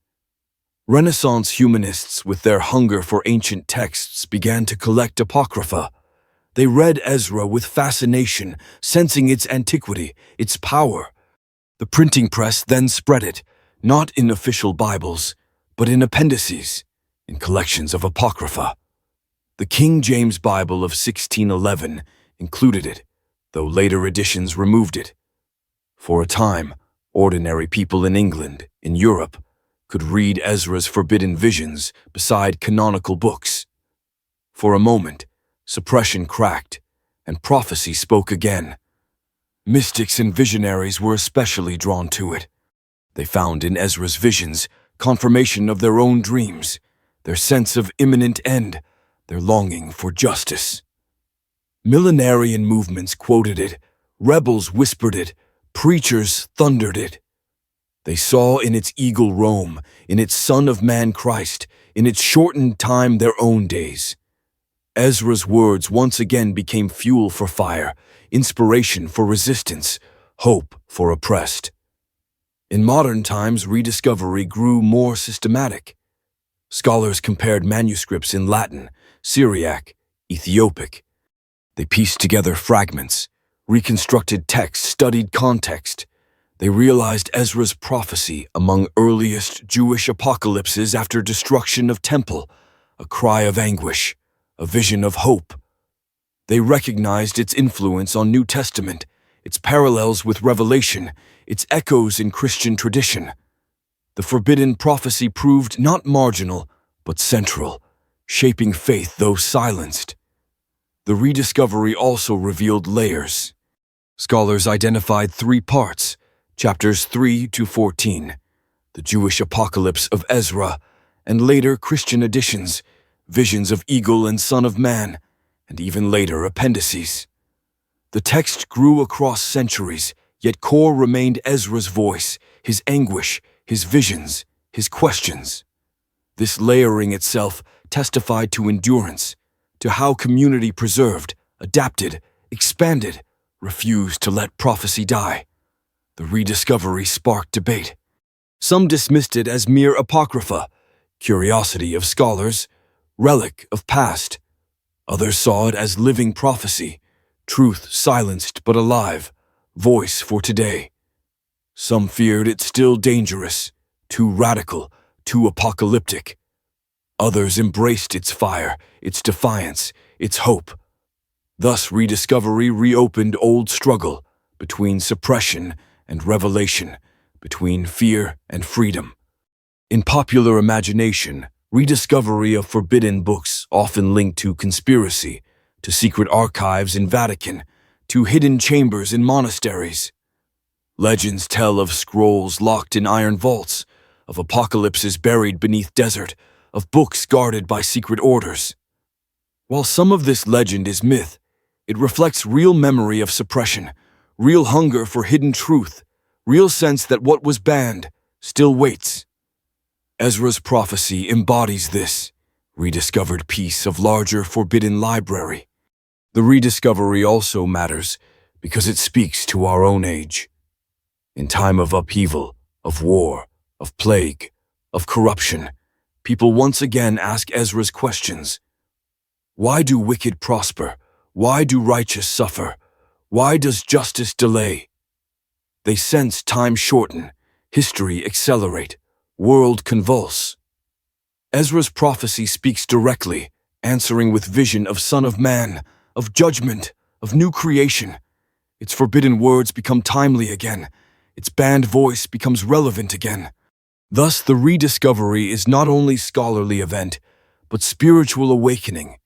Renaissance humanists, with their hunger for ancient texts, began to collect Apocrypha. They read Ezra with fascination, sensing its antiquity, its power. The printing press then spread it, not in official Bibles, but in appendices, in collections of Apocrypha. The King James Bible of 1611 included it, though later editions removed it. For a time, ordinary people in England, in Europe, could read Ezra's forbidden visions beside canonical books. For a moment, suppression cracked, and prophecy spoke again. Mystics and visionaries were especially drawn to it. They found in Ezra's visions confirmation of their own dreams, their sense of imminent end, their longing for justice. Millenarian movements quoted it, rebels whispered it, preachers thundered it. They saw in its eagle Rome, in its Son of Man Christ, in its shortened time their own days. Ezra's words once again became fuel for fire, inspiration for resistance, hope for oppressed. In modern times, rediscovery grew more systematic. Scholars compared manuscripts in Latin, Syriac, Ethiopic. They pieced together fragments, reconstructed text, studied context. They realized Ezra's prophecy among earliest Jewish apocalypses after destruction of temple, a cry of anguish, a vision of hope. They recognized its influence on New Testament, its parallels with Revelation, its echoes in Christian tradition. The forbidden prophecy proved not marginal, but central, shaping faith though silenced. The rediscovery also revealed layers. Scholars identified 3 parts, chapters 3 to 14, the Jewish apocalypse of Ezra, and later Christian additions, visions of eagle and Son of Man, and even later appendices. The text grew across centuries, yet core remained Ezra's voice, his anguish, his visions, his questions. This layering itself testified to endurance, to how community preserved, adapted, expanded, refused to let prophecy die. The rediscovery sparked debate. Some dismissed it as mere apocrypha, curiosity of scholars, relic of past. Others saw it as living prophecy, truth silenced but alive, voice for today. Some feared it still dangerous, too radical, too apocalyptic. Others embraced its fire, its defiance, its hope. Thus rediscovery reopened old struggle between suppression and revelation, between fear and freedom. In popular imagination, rediscovery of forbidden books often linked to conspiracy, to secret archives in Vatican, to hidden chambers in monasteries. Legends tell of scrolls locked in iron vaults, of apocalypses buried beneath desert, of books guarded by secret orders. While some of this legend is myth, it reflects real memory of suppression, real hunger for hidden truth, real sense that what was banned still waits. Ezra's prophecy embodies this rediscovered piece of larger forbidden library. The rediscovery also matters because it speaks to our own age. In time of upheaval, of war, of plague, of corruption, people once again ask Ezra's questions. Why do wicked prosper? Why do righteous suffer? Why does justice delay? They sense time shorten, history accelerate, world convulse. Ezra's prophecy speaks directly, answering with vision of Son of Man, of judgment, of new creation. Its forbidden words become timely again. Its banned voice becomes relevant again. Thus, the rediscovery is not only scholarly event, but spiritual awakening.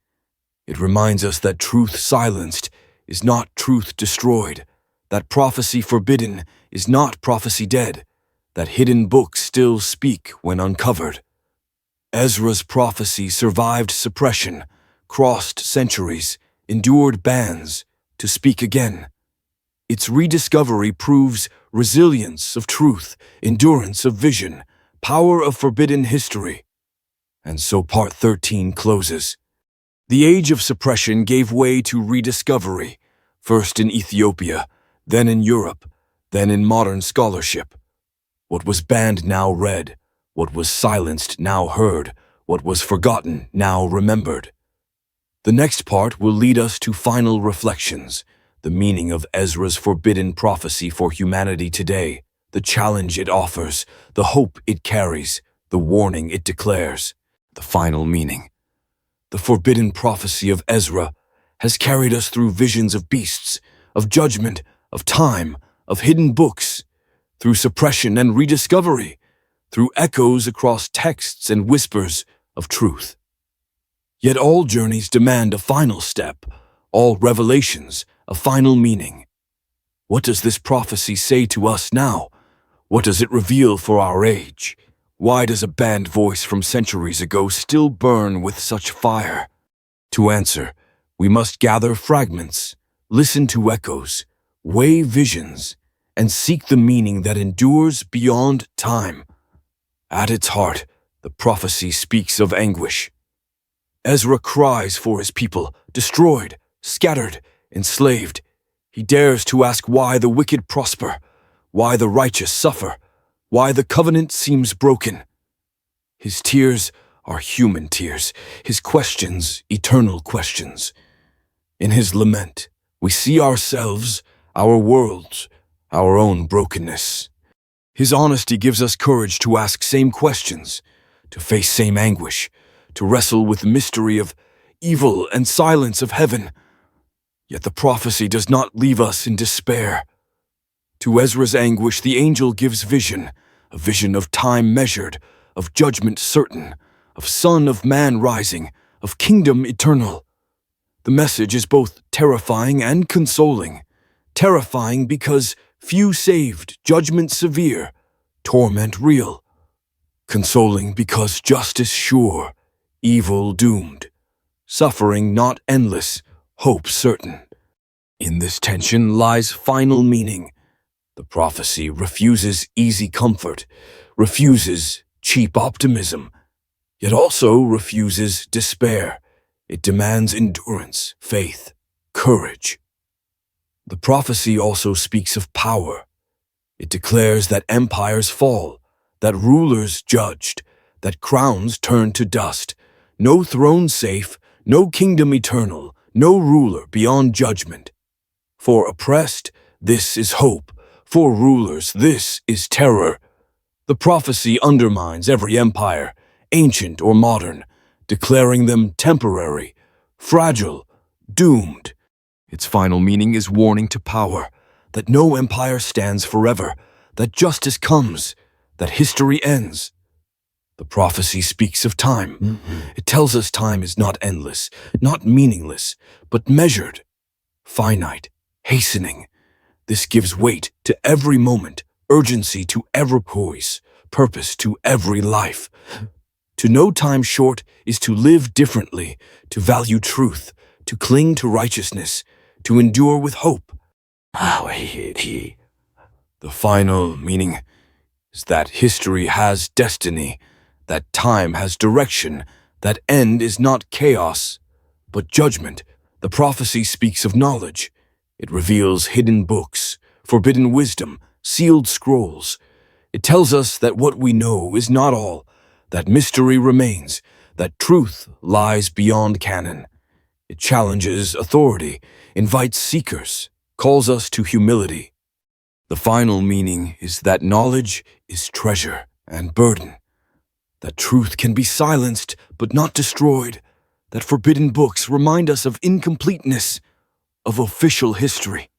It reminds us that truth silenced is not truth destroyed, that prophecy forbidden is not prophecy dead, that hidden books still speak when uncovered. Ezra's prophecy survived suppression, crossed centuries, endured bans, to speak again. Its rediscovery proves resilience of truth, endurance of vision, power of forbidden history. And so part 13 closes. The age of suppression gave way to rediscovery, first in Ethiopia, then in Europe, then in modern scholarship. What was banned now read, what was silenced now heard, what was forgotten now remembered. The next part will lead us to final reflections, the meaning of Ezra's forbidden prophecy for humanity today, the challenge it offers, the hope it carries, the warning it declares, the final meaning. The forbidden prophecy of Ezra has carried us through visions of beasts, of judgment, of time, of hidden books, through suppression and rediscovery, through echoes across texts and whispers of truth. Yet all journeys demand a final step, all revelations a final meaning. What does this prophecy say to us now? What does it reveal for our age? Why does a banned voice from centuries ago still burn with such fire? To answer, We must gather fragments, listen to echoes, weigh visions, and seek the meaning that endures beyond time. At its heart, the prophecy speaks of anguish. Ezra cries for his people, destroyed, scattered, enslaved. He dares to ask why the wicked prosper, why the righteous suffer, why the covenant seems broken. His tears are human tears, his questions eternal questions. In his lament, we see ourselves, our worlds, our own brokenness. His honesty gives us courage to ask same questions, to face same anguish, to wrestle with the mystery of evil and silence of heaven. Yet the prophecy does not leave us in despair. To Ezra's anguish, the angel gives vision, a vision of time measured, of judgment certain, of Son of Man rising, of kingdom eternal. The message is both terrifying and consoling. Terrifying because few saved, judgment severe, torment real. Consoling because justice sure, evil doomed. Suffering not endless, hope certain. In this tension lies final meaning. The prophecy refuses easy comfort, refuses cheap optimism, yet also refuses despair. It demands endurance, faith, courage. The prophecy also speaks of power. It declares that empires fall, that rulers judged, that crowns turn to dust. No throne safe, no kingdom eternal, no ruler beyond judgment. For oppressed, this is hope. For rulers, this is terror. The prophecy undermines every empire, ancient or modern, declaring them temporary, fragile, doomed. Its final meaning is warning to power, that no empire stands forever, that justice comes, that history ends. The prophecy speaks of time. It tells us time is not endless, not meaningless, but measured, finite, hastening. This gives weight to every moment, urgency to every poise, purpose to every life. To know time short is to live differently, to value truth, to cling to righteousness, to endure with hope. The final meaning is that history has destiny, that time has direction, that end is not chaos, but judgment. The prophecy speaks of knowledge. It reveals hidden books, forbidden wisdom, sealed scrolls. It tells us that what we know is not all, that mystery remains, that truth lies beyond canon. It challenges authority, invites seekers, calls us to humility. The final meaning is that knowledge is treasure and burden, that truth can be silenced but not destroyed, that forbidden books remind us of incompleteness, of official history.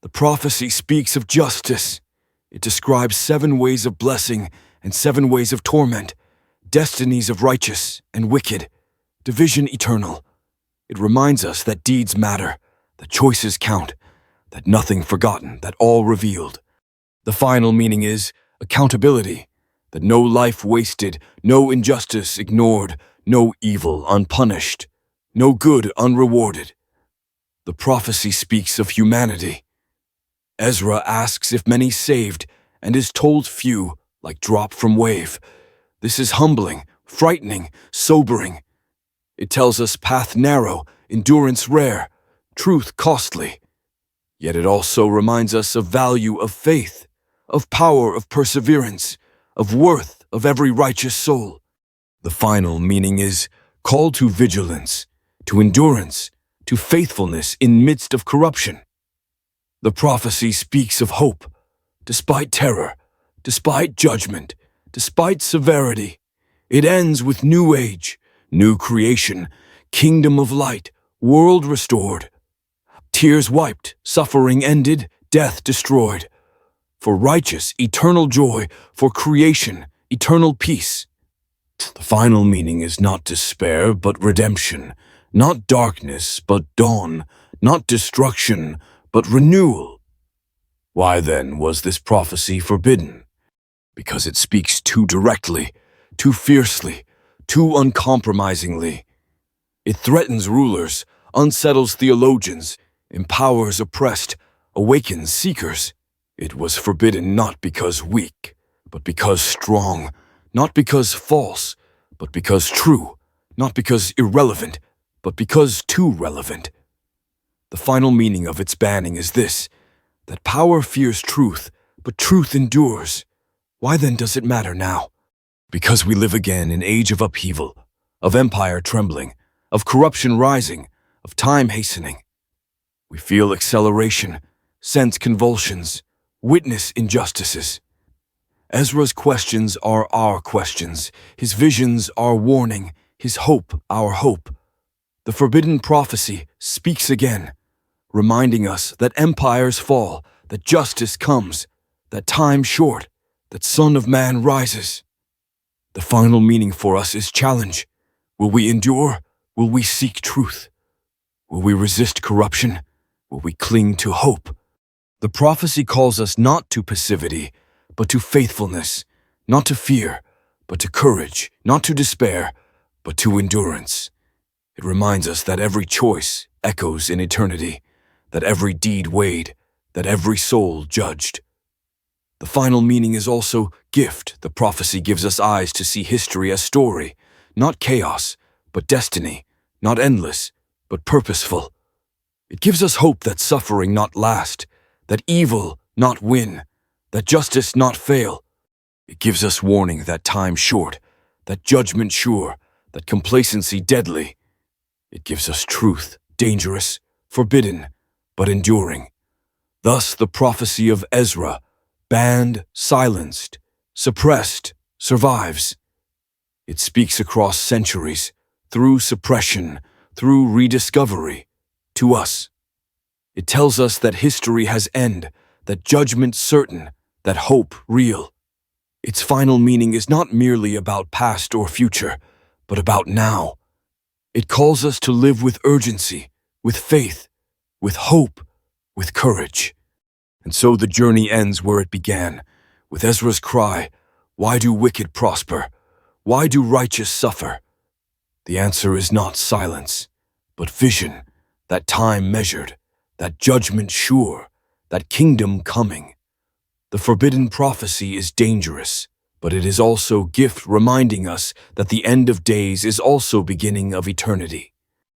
The prophecy speaks of justice. It describes 7 ways of blessing and 7 ways of torment, destinies of righteous and wicked, division eternal. It reminds us that deeds matter, that choices count, that nothing forgotten, that all revealed. The final meaning is accountability, that no life wasted, no injustice ignored, no evil unpunished, no good unrewarded. The prophecy speaks of humanity. Ezra asks if many saved, and is told few, like drop from wave. This is humbling, frightening, sobering. It tells us path narrow, endurance rare, truth costly. Yet it also reminds us of value of faith, of power of perseverance, of worth of every righteous soul. The final meaning is call to vigilance, to endurance, to faithfulness in midst of corruption. The prophecy speaks of hope, despite terror, despite judgment, despite severity. It ends with new age, new creation, kingdom of light, world restored. Tears wiped, suffering ended, death destroyed. For righteous, eternal joy, for creation, eternal peace. The final meaning is not despair, but redemption, not darkness, but dawn, not destruction, but renewal. Why then was this prophecy forbidden? Because it speaks too directly, too fiercely, too uncompromisingly. It threatens rulers, unsettles theologians, empowers oppressed, awakens seekers. It was forbidden not because weak, but because strong, not because false, but because true, not because irrelevant, but because too relevant. The final meaning of its banning is this, that power fears truth, but truth endures. Why then does it matter now? Because we live again in age of upheaval, of empire trembling, of corruption rising, of time hastening. We feel acceleration, sense convulsions, witness injustices. Ezra's questions are our questions, his visions our warning, his hope our hope. The forbidden prophecy speaks again, reminding us that empires fall, that justice comes, that time short, that Son of Man rises. The final meaning for us is challenge. Will we endure? Will we seek truth? Will we resist corruption? Will we cling to hope? The prophecy calls us not to passivity, but to faithfulness, not to fear, but to courage, not to despair, but to endurance. It reminds us that every choice echoes in eternity, that every deed weighed, that every soul judged. The final meaning is also gift. The prophecy gives us eyes to see history as story, not chaos, but destiny, not endless, but purposeful. It gives us hope that suffering not last, that evil not win, that justice not fail. It gives us warning that time short, that judgment sure, that complacency deadly. It gives us truth, dangerous, forbidden, but enduring. Thus the prophecy of Ezra, banned, silenced, suppressed, survives. It speaks across centuries, through suppression, through rediscovery, to us. It tells us that history has end, that judgment certain, that hope real. Its final meaning is not merely about past or future, but about now. It calls us to live with urgency, with faith, with hope, with courage. And so the journey ends where it began, with Ezra's cry, "Why do wicked prosper? Why do righteous suffer?" The answer is not silence, but vision, that time measured, that judgment sure, that kingdom coming. The forbidden prophecy is dangerous, but it is also gift reminding us that the end of days is also beginning of eternity.